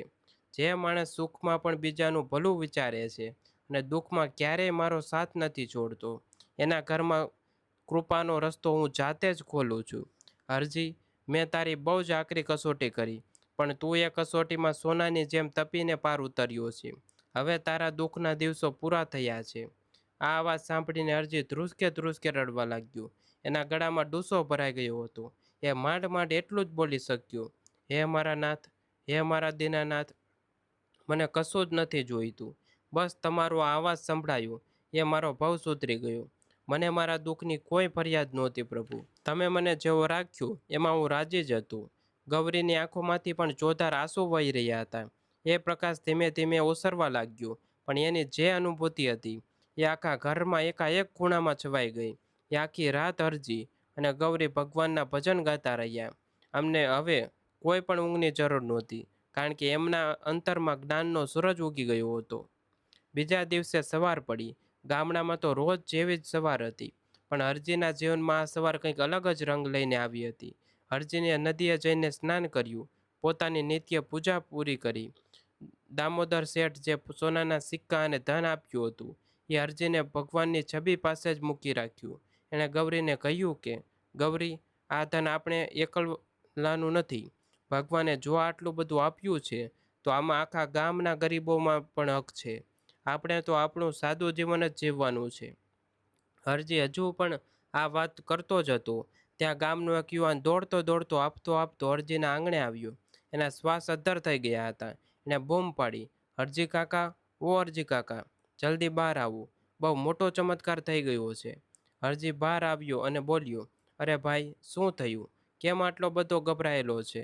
જે માણસ સુખમાં પણ બીજાનું ભલું વિચારે છે અને દુઃખમાં ક્યારેય મારો સાથ નથી છોડતો, એના ઘરમાં કૃપાનો રસ્તો હું જાતે જ ખોલું છું. હરજી, મેં તારી બહુ જ આકરી કસોટી કરી, પણ તું એ કસોટીમાં સોનાની જેમ તપીને પાર ઉતર્યો છે. હવે તારા દુઃખના દિવસો પૂરા થયા છે. આ અવાજ સાંભળીને હરજી ધ્રુસકે રડવા લાગ્યો. એના ગળામાં ડૂસો ભરાઈ ગયો હતો. એ માંડ માંડ એટલું જ બોલી શક્યો, હે મારા નાથ, હે મારા દીનાનાથ, મને કશું જ નથી જોઈતું. બસ તમારો આ અવાજ સંભળાયો, એ મારો ભવ સુધરી ગયો. મને મારા દુઃખની કોઈ ફરિયાદ નહોતી પ્રભુ. તમે મને જેવો રાખ્યો એમાં હું રાજી જ હતું. ગૌરીની આંખોમાંથી પણ જોરદાર આંસુ વહી રહ્યા હતા. એ પ્રકાશ ધીમે ધીમે ઓસરવા લાગ્યો, પણ એની જે અનુભૂતિ હતી, એ આખા ઘરમાં એકાએક ખૂણામાં છવાઈ ગઈ. એ આખી રાત હરજી અને ગૌરી ભગવાનના ભજન ગાતા રહ્યા. અમને હવે કોઈ પણ ઊંઘની જરૂર નહોતી, કારણ કે એમના અંતરમાં જ્ઞાનનો સૂરજ ઉગી ગયો હતો. બીજા દિવસે સવાર પડી. ગામડામાં તો રોજ જેવી જ સવાર હતી, પણ હરજીના જીવનમાં આ સવાર કંઈક અલગ જ રંગ લઈને આવી હતી. હરજીને નદીએ જઈને સ્નાન કર્યું, પોતાની નિત્ય પૂજા પૂરી કરી. દામોદર શેઠ જે સોનાના સિક્કા અને ધન આપ્યું હતું, એ હરજીને ભગવાનની છબી પાસે જ મૂકી રાખ્યું. એણે ગૌરીને કહ્યું કે, ગૌરી, આ ધન આપણે એકલાનું નથી. ભગવાને જો આટલું બધું આપ્યું છે, તો આમાં આખા ગામના ગરીબોમાં પણ હક છે. આપણે તો આપણું સાદું જીવન જ જીવવાનું છે. હરજી હજુ પણ આ વાત કરતો જ હતો, ત્યાં ગામનો એક યુવાન દોડતો આપતો હરજીના આંગણે આવ્યો. એના શ્વાસ અદ્ધર થઈ ગયા હતા. એણે બૂમ પાડી, અરજી કાકા, ઓ અરજી કાકા, જલ્દી બહાર આવો, બહુ મોટો ચમત્કાર થઈ ગયો છે. અરજી બહાર આવ્યો અને બોલ્યો, અરે ભાઈ, શું થયું? કેમ આટલો બધો ગભરાયેલો છે?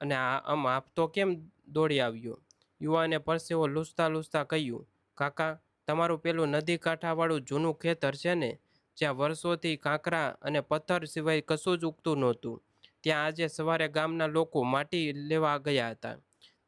અને આપ તો કેમ દોડી આવ્યો? યુવાને પરસેવો લૂછતા લૂછતા કહ્યું, કાકા, તમારું પેલું નદી કાંઠાવાળું જૂનું ખેતર છે ને, જ્યાં વર્ષોથી કાંકરા અને પથ્થર સિવાય કશું જ ઉગતું નહોતું, ત્યાં આજે સવારે ગામના લોકો માટી લેવા ગયા હતા.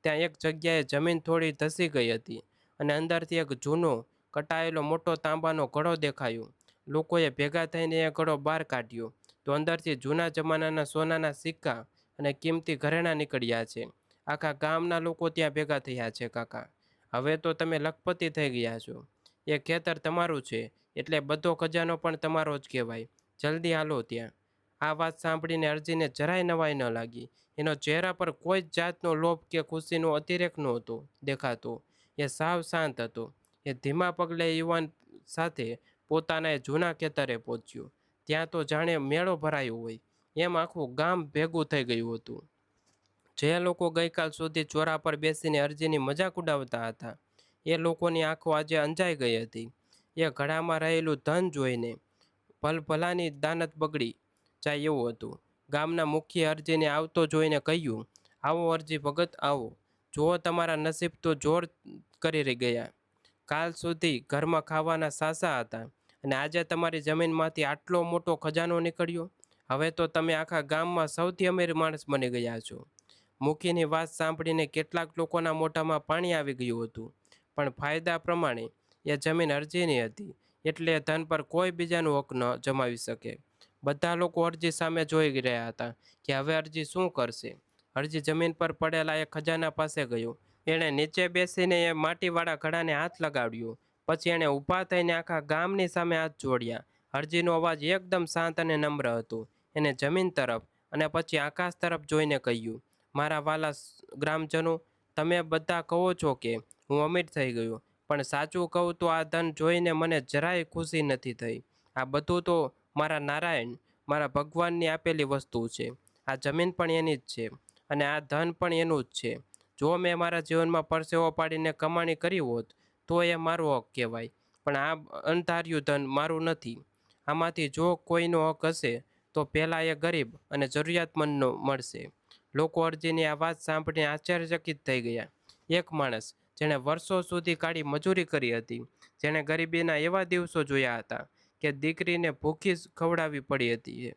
ત્યાં એક જગ્યાએ જમીન થોડી ધસી ગઈ હતી અને અંદરથી એક જૂનો કટાયેલો મોટો તાંબાનો ઘડો દેખાયો. લોકોએ ભેગા થઈને એ ઘડો બહાર કાઢ્યો તો અંદરથી જૂના જમાનાના સોનાના સિક્કા અને કિંમતી ઘરેણાં નીકળ્યા છે. આખા ગામના લોકો ત્યાં ભેગા થયા છે કાકા. હવે તો તમે લખપતિ થઈ ગયા છો. એ ખેતર તમારું છે એટલે બધો ખજાનો પણ તમારો જ કહેવાય. જલ્દી હાલો ત્યાં. આ વાત સાંભળીને અરજીને જરાય નવાઈ ન લાગી. એનો ચહેરા પર કોઈ જ જાતનો લોભ કે ખુશીનો અતિરેક નહોતો દેખાતો. એ સાવ શાંત હતો. એ ધીમા પગલે યુવાન સાથે પોતાના એ જૂના ખેતરે પહોંચ્યો. ત્યાં તો જાણે મેળો ભરાયો હોય એમ આખું ગામ ભેગું થઈ ગયું હતું. જે લોકો ગઈકાલ સુધી ચોરા પર બેસીને અરજીની મજાક ઉડાવતા હતા, એ લોકોની આંખો આજે અંજાઈ ગઈ હતી. એ ઘડામાં રહેલું ધન જોઈને ભલભલાની દાનત બગડી જાય એવું હતું. ગામના મુખ્ય અરજીને આવતો જોઈને કહ્યું, આવો અરજી ભગત, આવો. જુઓ, તમારા નસીબ તો જોર કરી ગયા. કાલ સુધી ઘરમાં ખાવાના સાસા હતા અને આજે તમારી જમીનમાંથી આટલો મોટો ખજાનો નીકળ્યો. હવે તો તમે આખા ગામમાં સૌથી અમીર માણસ બની ગયા છો. મુખીની વાત સાંભળીને કેટલાક લોકોના મોઢામાં પાણી આવી ગયું હતું. પણ ફાયદા પ્રમાણે એ જમીન અરજીની હતી એટલે ધન પર કોઈ બીજાનું હક ન જમાવી શકે. બધા લોકો અરજી સામે જોઈ રહ્યા હતા કે હવે અરજી શું કરશે. અરજી જમીન પર પડેલા એ ખજાના પાસે ગયો. એણે નીચે બેસીને એ માટીવાળા ઘડાને હાથ લગાડ્યો. પછી એણે ઊભા થઈને આખા ગામની સામે હાથ જોડ્યા. અરજીનો અવાજ એકદમ શાંત અને નમ્ર હતો. એને જમીન તરફ અને પછી આકાશ તરફ જોઈને કહ્યું, મારા વાલા ગ્રામજનો, તમે બધા કહો છો કે હું અમીર થઈ ગયો, પણ સાચું કહું તો આ ધન જોઈને મને જરાય ખુશી નથી થઈ. આ બધું તો મારા નારાયણ, મારા ભગવાનની આપેલી વસ્તુ છે. આ જમીન પણ એની જ છે અને આ ધન પણ એનું જ છે. જો મેં મારા જીવનમાં પરસેવો પાડીને કમાણી કરી હોત તો એ મારો હક કહેવાય, પણ આ અંધાર્યું ધન મારું નથી. આમાંથી જો કોઈનો હક હશે તો પહેલાં એ ગરીબ અને જરૂરિયાતમંદનો મળશે. લોકો અરજીની આ વાત સાંભળીને આશ્ચર્યચકિત થઈ ગયા. એક માણસ જેણે વર્ષો સુધી કાળી મજૂરી કરી હતી, જેણે ગરીબીના એવા દિવસો જોયા હતા કે દીકરીને ભૂખી ખવડાવવી પડી હતી,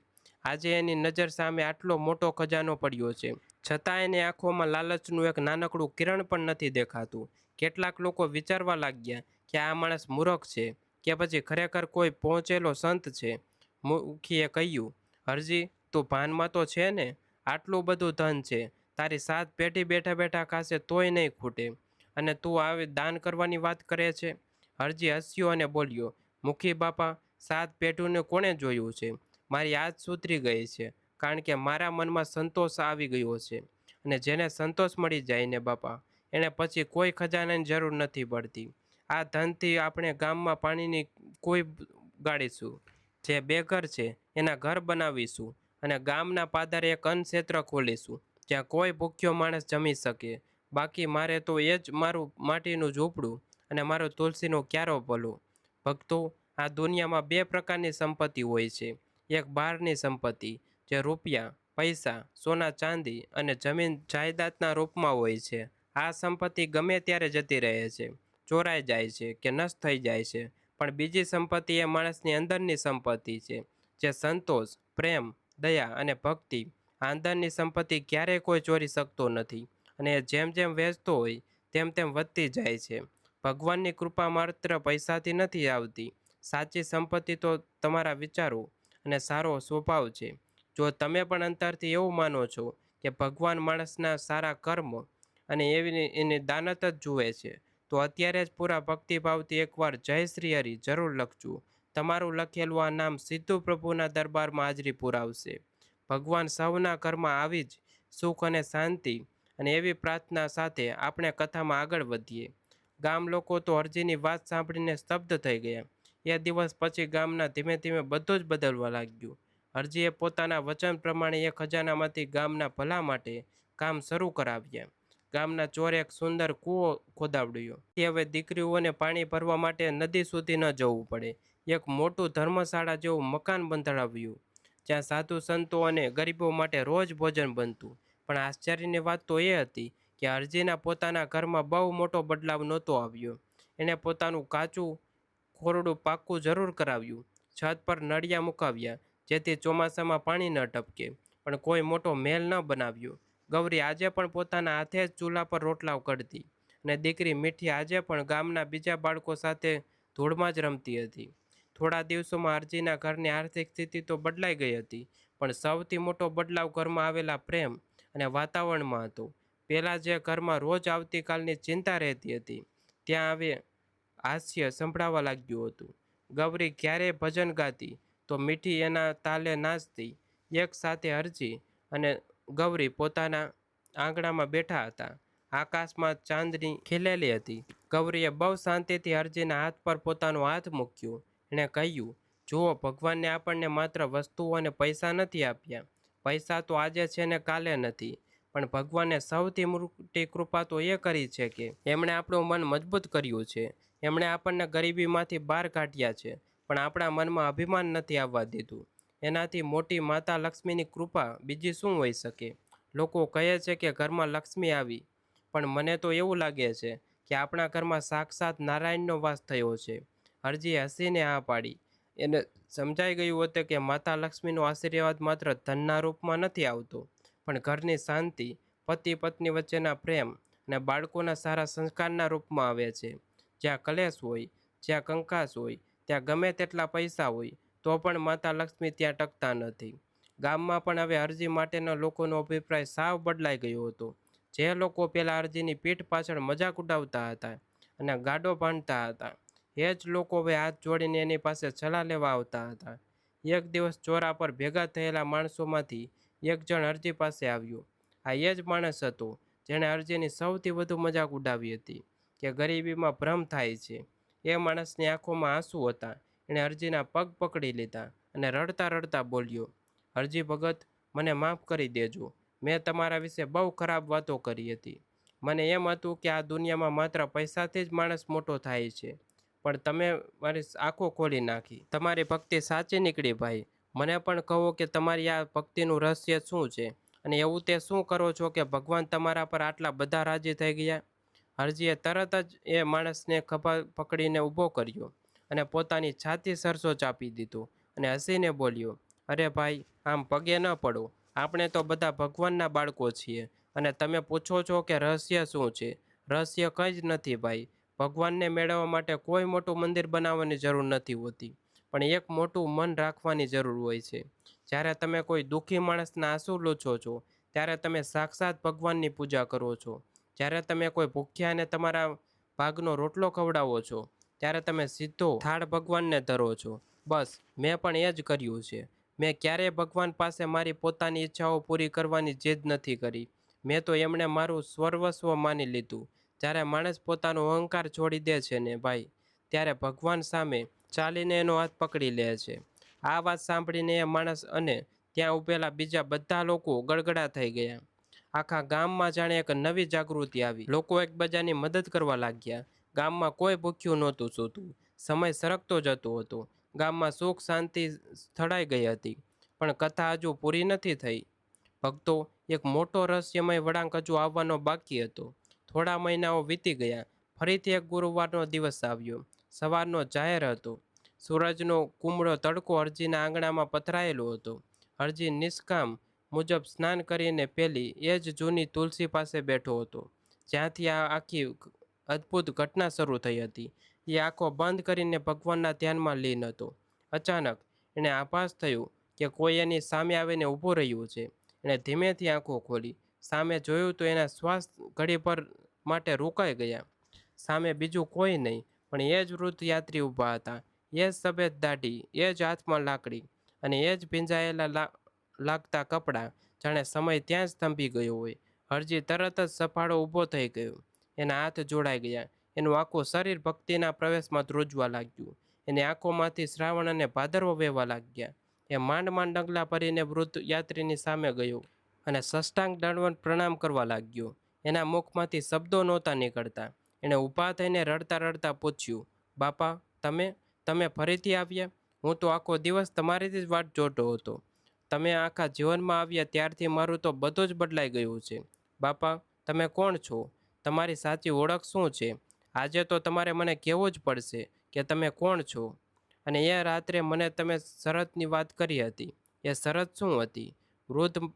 આજે એની નજર સામે આટલો મોટો ખજાનો પડ્યો છે, છતાં એની આંખોમાં લાલચનું એક નાનકડું કિરણ પણ નથી દેખાતું. કેટલાક લોકો વિચારવા લાગ્યા કે આ માણસ મૂર્ખ છે કે પછી ખરેખર કોઈ પહોંચેલો સંત છે. મુખીએ કહ્યું, અરજી, તું ભાનમાં તો છે ને? આટલું બધું ધન છે, તારી 7 પેઢી બેઠા બેઠા ખાશે તોય નહીં ખૂટે, અને તું આવી દાન કરવાની વાત કરે છે? અરજી હસ્યો અને બોલ્યો, મુખી બાપા, 7 પેઢીને કોણે જોયું છે? મારી આજ સુધરી ગઈ છે, કારણ કે મારા મનમાં સંતોષ આવી ગયો છે. અને જેને સંતોષ મળી જાય ને બાપા, એને પછી કોઈ ખજાનાની જરૂર નથી પડતી. આ ધનથી આપણે ગામમાં પાણીની કોઈ ગાડીશું, જે બેઘર છે એના ઘર બનાવીશું, અને ગામના પાદરે એક અન્ન ક્ષેત્ર ખોલીશું જ્યાં કોઈ ભૂખ્યો માણસ જમી શકે. બાકી મારે તો એ જ મારું માટીનું ઝૂંપડું અને મારો તુલસીનો ક્યારો ભલો. ભક્તો, આ દુનિયામાં 2 પ્રકારની સંપત્તિ હોય છે. એક બહારની સંપત્તિ, જે રૂપિયા, પૈસા, સોના ચાંદી અને જમીન જાયદાદના રૂપમાં હોય છે. આ સંપત્તિ ગમે ત્યારે જતી રહે છે, ચોરાઈ જાય છે કે નષ્ટ થઈ જાય છે. પણ બીજી સંપત્તિ એ માણસની અંદરની સંપત્તિ છે, જે સંતોષ, પ્રેમ, દયા અને ભક્તિ. આ અંદરની સંપત્તિ ક્યારેય કોઈ ચોરી શકતો નથી, અને એ જેમ જેમ વેચતો હોય તેમ તેમ વધતી જાય છે. ભગવાનની કૃપા માત્ર પૈસાથી નથી આવતી. સાચી સંપત્તિ તો તમારા વિચારો અને સારો સ્વભાવ છે. જો તમે પણ અંતરથી એવું માનો છો કે ભગવાન માણસના સારા કર્મ અને એની દાનત જ જુએ છે, તો અત્યારે જ પૂરા ભક્તિભાવથી એકવાર જય શ્રી હરિ જરૂર લખજો. તમારું લખેલું આ નામ સીધું પ્રભુના દરબારમાં હાજરી પુરાવશે. ભગવાન સૌના ઘરમાં આવી જ સુખ અને શાંતિ, અને એવી પ્રાર્થના સાથે આપણે કથામાં આગળ વધીએ. ગામ લોકો તો અરજીની વાત સાંભળીને સ્તબ્ધ થઈ ગયા. એ દિવસ પછી ગામના ધીમે ધીમે બધું જ બદલવા લાગ્યું. અરજીએ પોતાના વચન પ્રમાણે એ ખજાનામાંથી ગામના ભલા માટે કામ શરૂ કરાવ્યા. ગામના ચોરે એક સુંદર કૂવો ખોદાવડ્યો. હવે દીકરીઓને પાણી ભરવા માટે નદી સુધી ન જવું પડે. એક મોટું ધર્મશાળા જેવું મકાન બંધાવ્યું, જ્યાં સાધુ સંતો અને ગરીબો માટે રોજ ભોજન બનતું. પણ આશ્ચર્યની વાત તો એ હતી કે અરજીના પોતાના ઘરમાં બહુ મોટો બદલાવ નહોતો આવ્યો. એણે પોતાનું કાચું ખોરડું પાક્કું જરૂર કરાવ્યું, છત પર નળિયા મુકાવ્યા જેથી ચોમાસામાં પાણી ન ટપકે, પણ કોઈ મોટો મહેલ ન બનાવ્યો. ગૌરી આજે પણ પોતાના હાથે જ ચૂલા પર રોટલાઓ કરતી, અને દીકરી મીઠી આજે પણ ગામના બીજા બાળકો સાથે ધૂળમાં જ રમતી હતી. થોડા દિવસોમાં અરજીના ઘરની આર્થિક સ્થિતિ તો બદલાઈ ગઈ હતી, પણ સૌથી મોટો બદલાવ ઘરમાં આવેલા પ્રેમ અને વાતાવરણમાં હતો. પહેલાં જે ઘરમાં રોજ આવતીકાલની ચિંતા રહેતી હતી, ત્યાં હવે હાસ્ય સંભળાવા લાગ્યું હતું. ગૌરી ક્યારેય ભજન ગાતી તો મીઠી એના તાલે નાચતી. એક સાથે અરજી અને ગૌરી પોતાના આંગણામાં બેઠા હતા. આકાશમાં ચાંદની ખીલેલી હતી. ગૌરીએ બહુ શાંતિથી અરજીના હાથ પર પોતાનો હાથ મૂક્યો. એણે કહ્યું, જુઓ, ભગવાનને આપણને માત્ર વસ્તુઓ અને પૈસા નથી આપ્યા. પૈસા તો આજે છે ને કાલે નથી, પણ ભગવાને સૌથી મોટી કૃપા તો એ કરી છે કે એમણે આપણું મન મજબૂત કર્યું છે. એમણે આપણને ગરીબીમાંથી બહાર કાઢ્યા છે, પણ આપણા મનમાં અભિમાન નથી આવવા દીધું. એનાથી મોટી માતા લક્ષ્મીની કૃપા બીજી શું હોઈ શકે? લોકો કહે છે કે ઘરમાં લક્ષ્મી આવી, પણ મને તો એવું લાગે છે કે આપણા ઘરમાં સાક્ષાત નારાયણનો વાસ થયો છે. અરજીએ હસીને હા પાડી. એને સમજાઈ ગયું હતું કે માતા લક્ષ્મીનો આશીર્વાદ માત્ર ધનના રૂપમાં નથી આવતો, પણ ઘરની શાંતિ, પતિ પત્ની વચ્ચેના પ્રેમ અને બાળકોના સારા સંસ્કારના રૂપમાં આવે છે. જ્યાં કલેશ હોય, જ્યાં કંકાસ હોય, ત્યાં ગમે તેટલા પૈસા હોય તો પણ માતા લક્ષ્મી ત્યાં ટકતા નથી. ગામમાં પણ હવે અરજી માટેના લોકોનો અભિપ્રાય સાવ બદલાઈ ગયો હતો. જે લોકો પહેલાં અરજીની પીઠ પાછળ મજાક ઉડાવતા હતા અને ગાડો બાંધતા હતા, એ જ લોકો હવે હાથ જોડીને એની પાસે સલાહ લેવા આવતા હતા. એક દિવસ ચોરા પર ભેગા થયેલા માણસોમાંથી એક જણ અરજી પાસે આવ્યો. આ એ જ માણસ હતો જેણે અરજીની સૌથી વધુ મજાક ઉડાવી હતી કે ગરીબીમાં ભ્રમ થાય છે. એ માણસની આંખોમાં આંસુ હતા. એણે અરજીના પગ પકડી લીધા અને રડતા રડતા બોલ્યો, અરજી ભગત, મને માફ કરી દેજો. મેં તમારા વિશે બહુ ખરાબ વાતો કરી હતી. મને એમ હતું કે આ દુનિયામાં માત્ર પૈસાથી જ માણસ મોટો થાય છે, પણ તમે મારી આંખો ખોલી નાખી. તમારી ભક્તિ સાચી નીકળી ભાઈ. મને પણ કહો કે તમારી આ ભક્તિનું રહસ્ય શું છે, અને એવું તે શું કરો છો કે ભગવાન તમારા પર આટલા બધા રાજી થઈ ગયા? અરજીએ તરત જ એ માણસને ખભા પકડીને ઊભો કર્યો અને પોતાની છાતી સરસો ચાપી દીધો અને હસીને બોલ્યો, અરે ભાઈ, આમ પગે ન પડો. આપણે તો બધા ભગવાનના બાળકો છીએ, અને તમે પૂછો છો કે રહસ્ય શું છે? રહસ્ય કંઈ જ નથી ભાઈ. ભગવાનને મેળવવા માટે કોઈ મોટું મંદિર બનાવવાની જરૂર નથી હોતી, પણ એક મોટું મન રાખવાની જરૂર હોય છે. જ્યારે તમે કોઈ દુઃખી માણસના આંસુ લૂછો છો, ત્યારે તમે સાક્ષાત ભગવાનની પૂજા કરો છો. જ્યારે તમે કોઈ ભૂખ્યાને તમારા ભાગનો રોટલો ખવડાવો છો, ત્યારે તમે સીધો થાળ ભગવાનને ધરો છો. બસ, મેં પણ એ જ કર્યું છે. મેં ક્યારેય ભગવાન પાસે મારી પોતાની ઈચ્છાઓ પૂરી કરવાની જીદ નથી કરી. મેં તો એમણે મારું સર્વસ્વ માની લીધું. જ્યારે માણસ પોતાનો અહંકાર છોડી દે છે ને ભાઈ, ત્યારે ભગવાન સામે ચાલીને એનો હાથ પકડી લે છે. આ વાત સાંભળીને એ માણસ અને ત્યાં ઊભેલા બીજા બધા લોકો ગડગડા થઈ ગયા. આખા ગામમાં જાણે એક નવી જાગૃતિ આવી. લોકો એકબીજાની મદદ કરવા લાગ્યા. ગામમાં કોઈ ભૂખ્યું નહોતું સૂતું. સમય સરકતો જતો હતો. ગામમાં સુખ શાંતિ સ્થળાઈ ગઈ હતી. પણ કથા હજુ પૂરી નથી થઈ. ભક્તો, એક મોટો રહસ્યમય વળાંક હજુ આવવાનો બાકી હતો. થોડા મહિનાઓ વીતી ગયા. ફરીથી એક ગુરુવારનો દિવસ આવ્યો. સવારનો જાહેર હતો. સૂરજનો કુમળો તડકો અરજીના આંગણામાં પથરાયેલો હતો. અરજી નિષ્કામ મુજબ સ્નાન કરીને પેલી એ જ જૂની તુલસી પાસે બેઠો હતો, જ્યાંથી આ આખી અદ્ભુત ઘટના શરૂ થઈ હતી. એ આંખો બંધ કરીને ભગવાનના ધ્યાનમાં લીન હતો. અચાનક એને આભાસ થયું કે કોઈ એની સામે આવીને ઊભું રહ્યું છે. એણે ધીમેથી આંખો ખોલી. સામે જોયું તો એના શ્વાસ ઘડીભર માટે રોકાઈ ગયા. સામે બીજું કોઈ નહીં, પણ એ જ વૃદ્ધ યાત્રી ઊભા હતા. એ જ સફેદ દાઢી, એ જ હાથમાં લાકડી, અને એ જ ભીંજાયેલા લાગતા કપડાં. જાણે સમય ત્યાં જ થંભી ગયો હોય. અરજી તરત જ સફાળો ઊભો થઈ ગયો. એના હાથ જોડાઈ ગયા. એનું આખું શરીર ભક્તિના પ્રવેશમાં ધ્રુજવા લાગ્યું. એની આંખોમાંથી શ્રાવણ અને ભાદરવો વહેવા લાગ્યા. એ માંડ ડગલા ભરીને વૃદ્ધ યાત્રીની સામે ગયો અને સાષ્ટાંગ દંડવત પ્રણામ કરવા લાગ્યો. એના મુખમાંથી શબ્દો નહોતા નીકળતા. એણે ઊભા થઈને રડતા રડતા પૂછ્યું, બાપા, તમે ફરીથી આવ્યા? હું તો આખો દિવસ તમારીથી જ વાટ જોતો હતો. તમે આખા જીવનમાં આવ્યા ત્યારથી મારું તો બધું જ બદલાઈ ગયું છે. બાપા, તમે કોણ છો? તમારી સાચી ઓળખ શું છે? આજે તો તમારે મને કહેવું જ પડશે કે તમે કોણ છો. અને એ રાત્રે મને તમે શરતની વાત કરી હતી. એ શરત શું હતી? વૃદ્ધ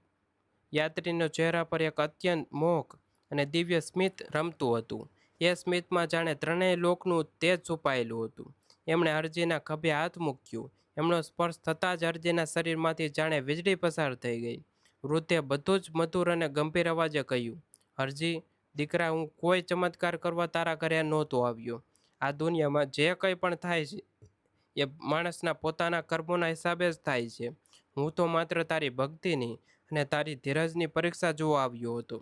યાત્રીનો ચહેરા પર એક અત્યંત મોહક અને દિવ્ય સ્મિત રમતું હતું. એ સ્મિતમાં જાણે ત્રણેય લોકનું તેજ છુપાયેલું હતું. એમણે અરજીના ખભે હાથ મૂક્યું. એમનો સ્પર્શ થતાં જ અરજીના શરીરમાંથી જાણે વીજળી પસાર થઈ ગઈ. વૃદ્ધે બધું જ મધુર અને ગંભીર અવાજે કહ્યું, અરજી, દીકરા, હું કોઈ ચમત્કાર કરવા તારા ઘરે નહોતો આવ્યો. આ દુનિયામાં જે કંઈ પણ થાય છે એ માણસના પોતાના કર્મોના હિસાબે જ થાય છે. હું તો માત્ર તારી ભક્તિની અને તારી ધીરજની પરીક્ષા જોવા આવ્યો હતો.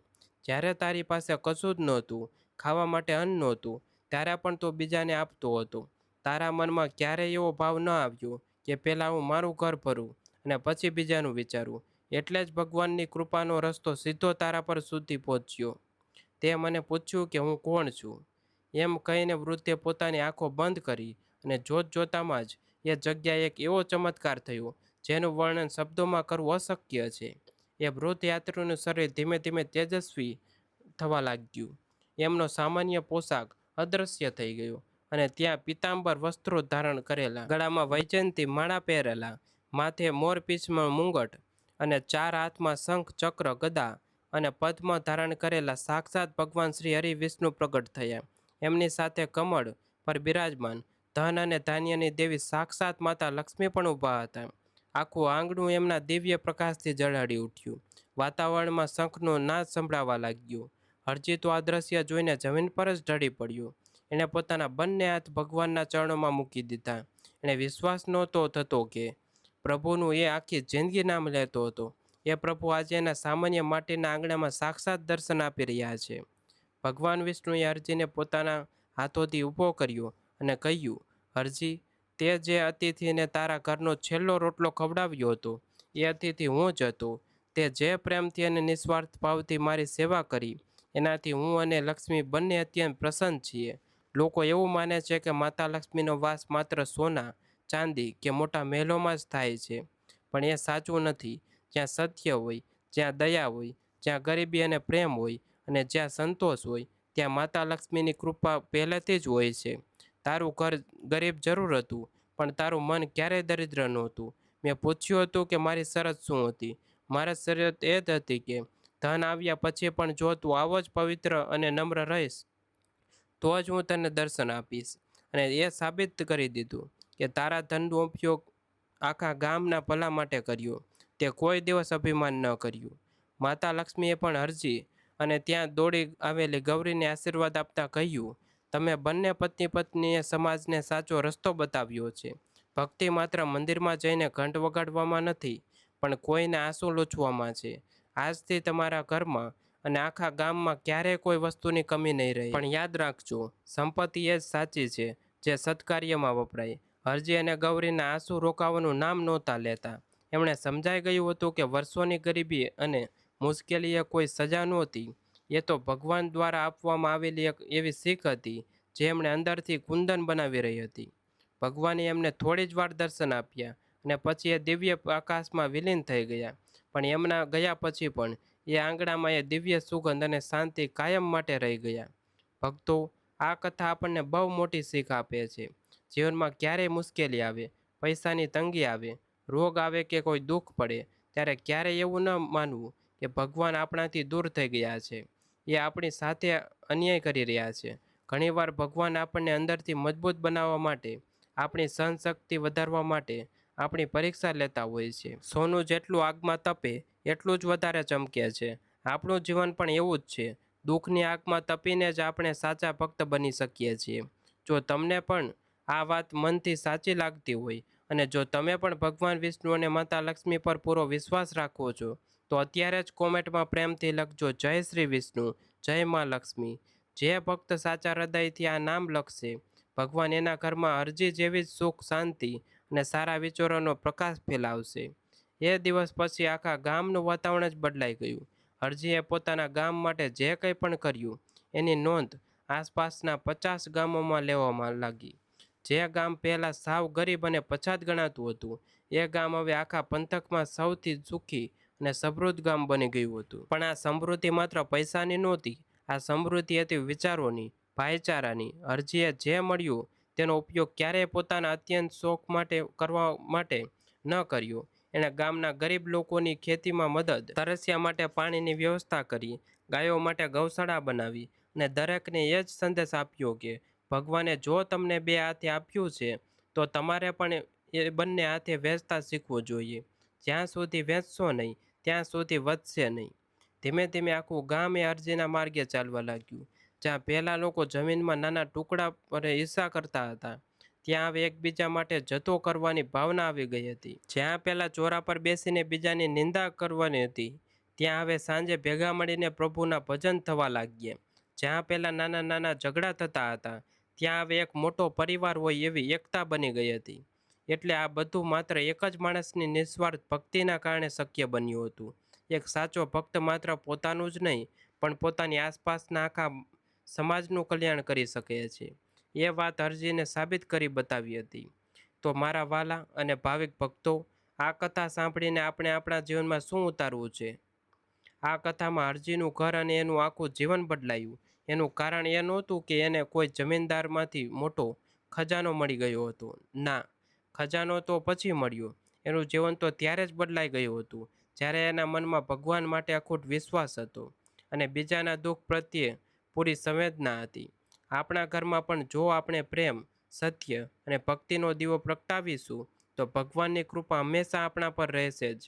જ્યારે તારી પાસે કશું જ નહોતું, ખાવા માટે અન્ન નહોતું, ત્યારે પણ તું બીજાને આપતો હતો. તારા મનમાં ક્યારેય એવો ભાવ ન આવ્યો કે પહેલાં હું મારું ઘર ભરું અને પછી બીજાનું વિચારું. એટલે જ ભગવાનની કૃપાનો રસ્તો સીધો તારા પર સુધી પહોંચ્યો. તે મને પૂછ્યું કે હું કોણ છું. એમ કહીને વૃદ્ધે પોતાની આંખો બંધ કરી અને જોત જોતામાં જ એ જગ્યાએ એક એવો ચમત્કાર થયો જેનું વર્ણન શબ્દોમાં કરવું અશક્ય છે. એ વૃદ્ધ યાત્રીનું શરીર ધીમે ધીમે તેજસ્વી થવા લાગ્યું. એમનો સામાન્ય પોશાક અદૃશ્ય થઈ ગયો અને ત્યાં પિતાંબર વસ્ત્રો ધારણ કરેલા, ગળામાં વૈજયંતી માળા પહેરેલા, માથે મોરપીંછનો મુંગટ અને ચાર હાથમાં શંખ, ચક્ર, ગદા અને પદ્મ ધારણ કરેલા સાક્ષાત ભગવાન શ્રી હરિ વિષ્ણુ પ્રગટ થયા. એમની સાથે કમળ પર બિરાજમાન ધન અને ધાન્યની દેવી સાક્ષાત માતા લક્ષ્મી પણ ઊભા હતા. આખું આંગણું એમના દિવ્ય પ્રકાશથી ઝળહળી ઉઠ્યું. વાતાવરણમાં શંખનો નાદ સંભળાવા લાગ્યો. હરજી તો આ દ્રશ્ય જોઈને જમીન પર જ ઢળી પડ્યો. એણે પોતાના બંને હાથ ભગવાનના ચરણોમાં મૂકી દીધા. એણે વિશ્વાસ નહોતો થતો કે પ્રભુનું એ આખી જિંદગી નામ લેતો હતો. એ પ્રભુ આજે એના સામાન્ય માટીના આંગણામાં સાક્ષાત દર્શન આપી રહ્યા છે. ભગવાન વિષ્ણુએ હરજીને પોતાના હાથોથી ઊભો કર્યો અને કહ્યું, હરજી, તે જે અતિથિને તારા ઘરનો છેલ્લો રોટલો ખવડાવ્યો હતો એ અતિથિ હું જ હતો. તે જે પ્રેમથી અને નિસ્વાર્થ ભાવથી મારી સેવા કરી એનાથી હું અને લક્ષ્મી બંને અત્યંત પ્રસન્ન છીએ. લોકો એવું માને છે કે માતા લક્ષ્મીનો વાસ માત્ર સોના, ચાંદી કે મોટા મહેલોમાં જ થાય છે, પણ એ સાચું નથી. જ્યાં સત્ય હોય, જ્યાં દયા હોય, જ્યાં ગરીબી અને પ્રેમ હોય અને જ્યાં સંતોષ હોય, ત્યાં માતા લક્ષ્મીની કૃપા પહેલેથી જ હોય છે. તારું ઘર ગરીબ જરૂર હતું, પણ તારું મન ક્યારેય દરિદ્ર નહોતું. મેં પૂછ્યું હતું કે મારી શરત શું હતી. મારી શરત એ જ હતી કે ધન આવ્યા પછી પણ જો તું આવો જ પવિત્ર અને નમ્ર રહીશ તો જ હું તને દર્શન આપીશ. અને એ સાબિત કરી દીધું કે તારા ધનનો ઉપયોગ આખા ગામના ભલા માટે કર્યો. તે કોઈ દિવસ અભિમાન ન કર્યું. માતા લક્ષ્મીએ પણ હરજી અને ત્યાં દોડી આવેલી ગૌરીને આશીર્વાદ આપતા કહ્યું, તમે બંને પત્ની પત્નીએ સમાજને સાચો રસ્તો બતાવ્યો છે. ભક્તિ માત્ર મંદિરમાં જઈને ઘંટ વગાડવામાં નથી, પણ કોઈને આંસુ લૂછવામાં છે. આજથી તમારા ઘરમાં અને આખા ગામમાં ક્યારેય કોઈ વસ્તુની કમી નહીં રહે. પણ યાદ રાખજો, સંપત્તિ એ જ સાચી છે જે સત્કાર્યમાં વપરાય. હરજી અને ગૌરીના આંસુ રોકાવાનું નામ નહોતા લેતા. એમણે સમજાઈ ગયું હતું કે વર્ષોની ગરીબી અને મુશ્કેલી એ કોઈ સજા નહોતી. એ તો ભગવાન દ્વારા આપવામાં આવેલી એક એવી શીખ હતી જે એમણે અંદરથી કુંદન બનાવી રહી હતી. ભગવાને એમને થોડી જ વાર દર્શન આપ્યા અને પછી એ દિવ્ય આકાશમાં વિલીન થઈ ગયા. પણ એમના ગયા પછી પણ એ આંગણામાં એ દિવ્ય સુગંધ અને શાંતિ કાયમ માટે રહી ગયા. ભક્તો, આ કથા આપણને બહુ મોટી શીખ આપે છે. જીવનમાં ક્યારેય મુશ્કેલી આવે, પૈસાની તંગી આવે, રોગ આવે કે કોઈ દુઃખ પડે, ત્યારે ક્યારેય એવું ન માનવું કે ભગવાન આપણાથી દૂર થઈ ગયા છે. એ આપણી સાથે અન્યાય કરી રહ્યા છે. ઘણીવાર ભગવાન આપણને અંદરથી મજબૂત બનાવવા માટે, આપણી સહનશક્તિ વધારવા માટે આપણી પરીક્ષા લેતા હોય છે. સોનું જેટલું આગમાં તપે એટલું જ વધારે ચમકે છે. આપણું જીવન પણ એવું જ છે. દુઃખની આગમાં તપીને જ આપણે સાચા ભક્ત બની શકીએ છીએ. જો તમને પણ આ વાત મનથી સાચી લાગતી હોય અને જો તમે પણ ભગવાન વિષ્ણુ અને માતા લક્ષ્મી પર પૂરો વિશ્વાસ રાખો છો, તો અત્યારે જ કોમેન્ટમાં પ્રેમથી લખજો, જય શ્રી વિષ્ણુ, જય માં લક્ષ્મી. જે ભક્ત સાચા હૃદયથી આ નામ લખશે, ભગવાન એના ઘરમાં અરજી જેવી જ સુખ, શાંતિ અને સારા વિચારોનો પ્રકાશ ફેલાવશે. એ દિવસ પછી આખા ગામનું વાતાવરણ જ બદલાઈ ગયું. હરજીએ પોતાના ગામ માટે જે કંઈ પણ કર્યું એની નોંધ આસપાસના 50 ગામોમાં લેવામાં લાગી. જે ગામ પહેલાં સાવ ગરીબ અને પછાત ગણાતું હતું, એ ગામ હવે આખા પંથકમાં સૌથી સુખી અને સમૃદ્ધ ગામ બની ગયું હતું. પણ આ સમૃદ્ધિ માત્ર પૈસાની નહોતી, આ સમૃદ્ધિ હતી વિચારોની, ભાઈચારાની. હરજીએ જે મળ્યું તેનો ઉપયોગ ક્યારેય પોતાના અત્યંત શોખ માટે કરવા માટે ન કર્યો. એણે ગામના ગરીબ લોકોની ખેતીમાં મદદ, તરસ્યા માટે પાણીની વ્યવસ્થા કરી, ગાયો માટે ગૌશાળા બનાવી અને દરેકને એ જ સંદેશ આપ્યો કે ભગવાને જો તમને બે હાથે આપ્યું છે તો તમારે પણ એ બંને હાથે વેચતા શીખવું જોઈએ. જ્યાં સુધી વેચશો નહીં ત્યાં સુધી વધશે નહીં. ધીમે ધીમે આખું ગામ એ અરજીના માર્ગે ચાલવા લાગ્યું. જ્યાં પહેલાં લોકો જમીનમાં નાના ટુકડા પર હિસ્સા કરતા હતા, ત્યાં હવે એકબીજા માટે જતો કરવાની ભાવના આવી ગઈ હતી. જ્યાં પહેલાં ચોરા પર બેસીને બીજાની નિંદા કરવાની હતી, ત્યાં હવે સાંજે ભેગા મળીને પ્રભુના ભજન થવા લાગ્યા. જ્યાં પહેલાં નાના નાના ઝઘડા થતા હતા, ત્યાં હવે એક મોટો પરિવાર હોય એવી એકતા બની ગઈ હતી. એટલે આ બધું માત્ર એક જ માણસની નિસ્વાર્થ ભક્તિના કારણે શક્ય બન્યું હતું. એક સાચો ભક્ત માત્ર પોતાનું જ નહીં પણ પોતાની આસપાસના આખા સમાજનું કલ્યાણ કરી શકે છે. એ વાત હરજીને સાબિત કરી બતાવી હતી. તો મારા વાલા અને ભાવિક ભક્તો, આ કથા સાંભળીને આપણે આપણા જીવનમાં શું ઉતારવું છે? આ કથામાં હરજીનું ઘર અને એનું આખું જીવન બદલાયું. એનું કારણ એ નહોતું કે એને કોઈ જમીનદારમાંથી મોટો ખજાનો મળી ગયો હતો. ના, ખજાનો તો પછી મળ્યો. એનું જીવન તો ત્યારે જ બદલાઈ ગયું હતું જ્યારે એના મનમાં ભગવાન માટે અખૂટ વિશ્વાસ હતો અને બીજાના દુઃખ પ્રત્યે પૂરી સંવેદના હતી. આપણા ઘરમાં પણ જો આપણે પ્રેમ, સત્ય અને ભક્તિનો દીવો પ્રગટાવીશું તો ભગવાનની કૃપા હંમેશા આપણા પર રહેશે જ.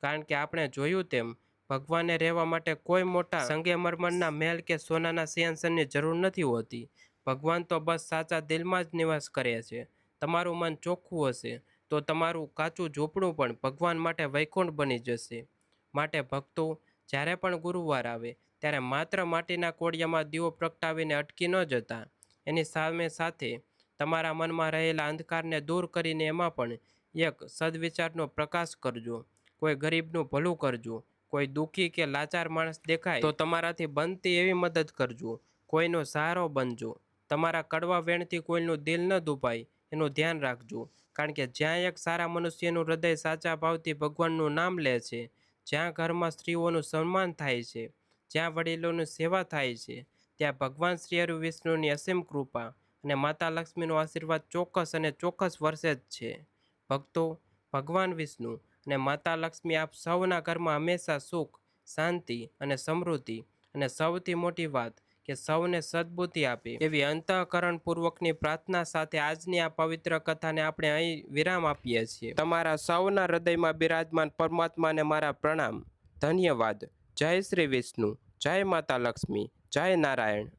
કારણ કે આપણે જોયું તેમ ભગવાનને રહેવા માટે કોઈ મોટા સંગેમરમરના મહેલ કે સોનાના સિંહાસનની જરૂર નથી હોતી. ભગવાન તો બસ સાચા દિલમાં જ નિવાસ કરે છે. તમારું મન ચોખ્ખું હશે તો તમારું કાચું ઝૂંપડું પણ ભગવાન માટે વૈકુંઠ બની જશે. માટે ભક્તો, જ્યારે પણ ગુરુવાર આવે ત્યારે માત્ર માટીના કોડિયામાં દીવો પ્રગટાવીને અટકી ન જતા. એની સામે સાથે તમારા મનમાં રહેલા અંધકારને દૂર કરીને એમાં પણ એક સદવિચારનો પ્રકાશ કરજો. કોઈ ગરીબનું ભલું કરજો. કોઈ દુઃખી કે લાચાર માણસ દેખાય તો તમારાથી બનતી એવી મદદ કરજો. કોઈનો સહારો બનજો. તમારા કડવા વેણથી કોઈનું દિલ ન દુભાય એનું ધ્યાન રાખજો. કારણ કે જ્યાં એક સારા મનુષ્યનું હૃદય સાચા ભાવથી ભગવાનનું નામ લે છે, જ્યાં ઘરમાં સ્ત્રીઓનું સન્માન થાય છે, જ્યાં વડીલોની સેવા થાય છે, ત્યાં ભગવાન શ્રી હરિ વિષ્ણુની અસીમ કૃપા અને માતા લક્ષ્મીનો આશીર્વાદ ચોક્કસ અને ચોક્કસ વરસે જ છે. ભક્તો, ભગવાન વિષ્ણુ અને માતા લક્ષ્મી આપ સૌના ઘરમાં હંમેશા સુખ, શાંતિ અને સમૃદ્ધિ અને સૌથી મોટી વાત કે સૌને સદબુદ્ધિ આપે એવી અંતઃકરણપૂર્વકની પ્રાર્થના સાથે આજની આ પવિત્ર કથાને આપણે અહીં વિરામ આપીએ છીએ. તમારા સૌના હૃદયમાં બિરાજમાન પરમાત્માને મારા પ્રણામ. ધન્યવાદ. જય શ્રી વિષ્ણુ, જય માતા લક્ષ્મી, જય નારાયણ.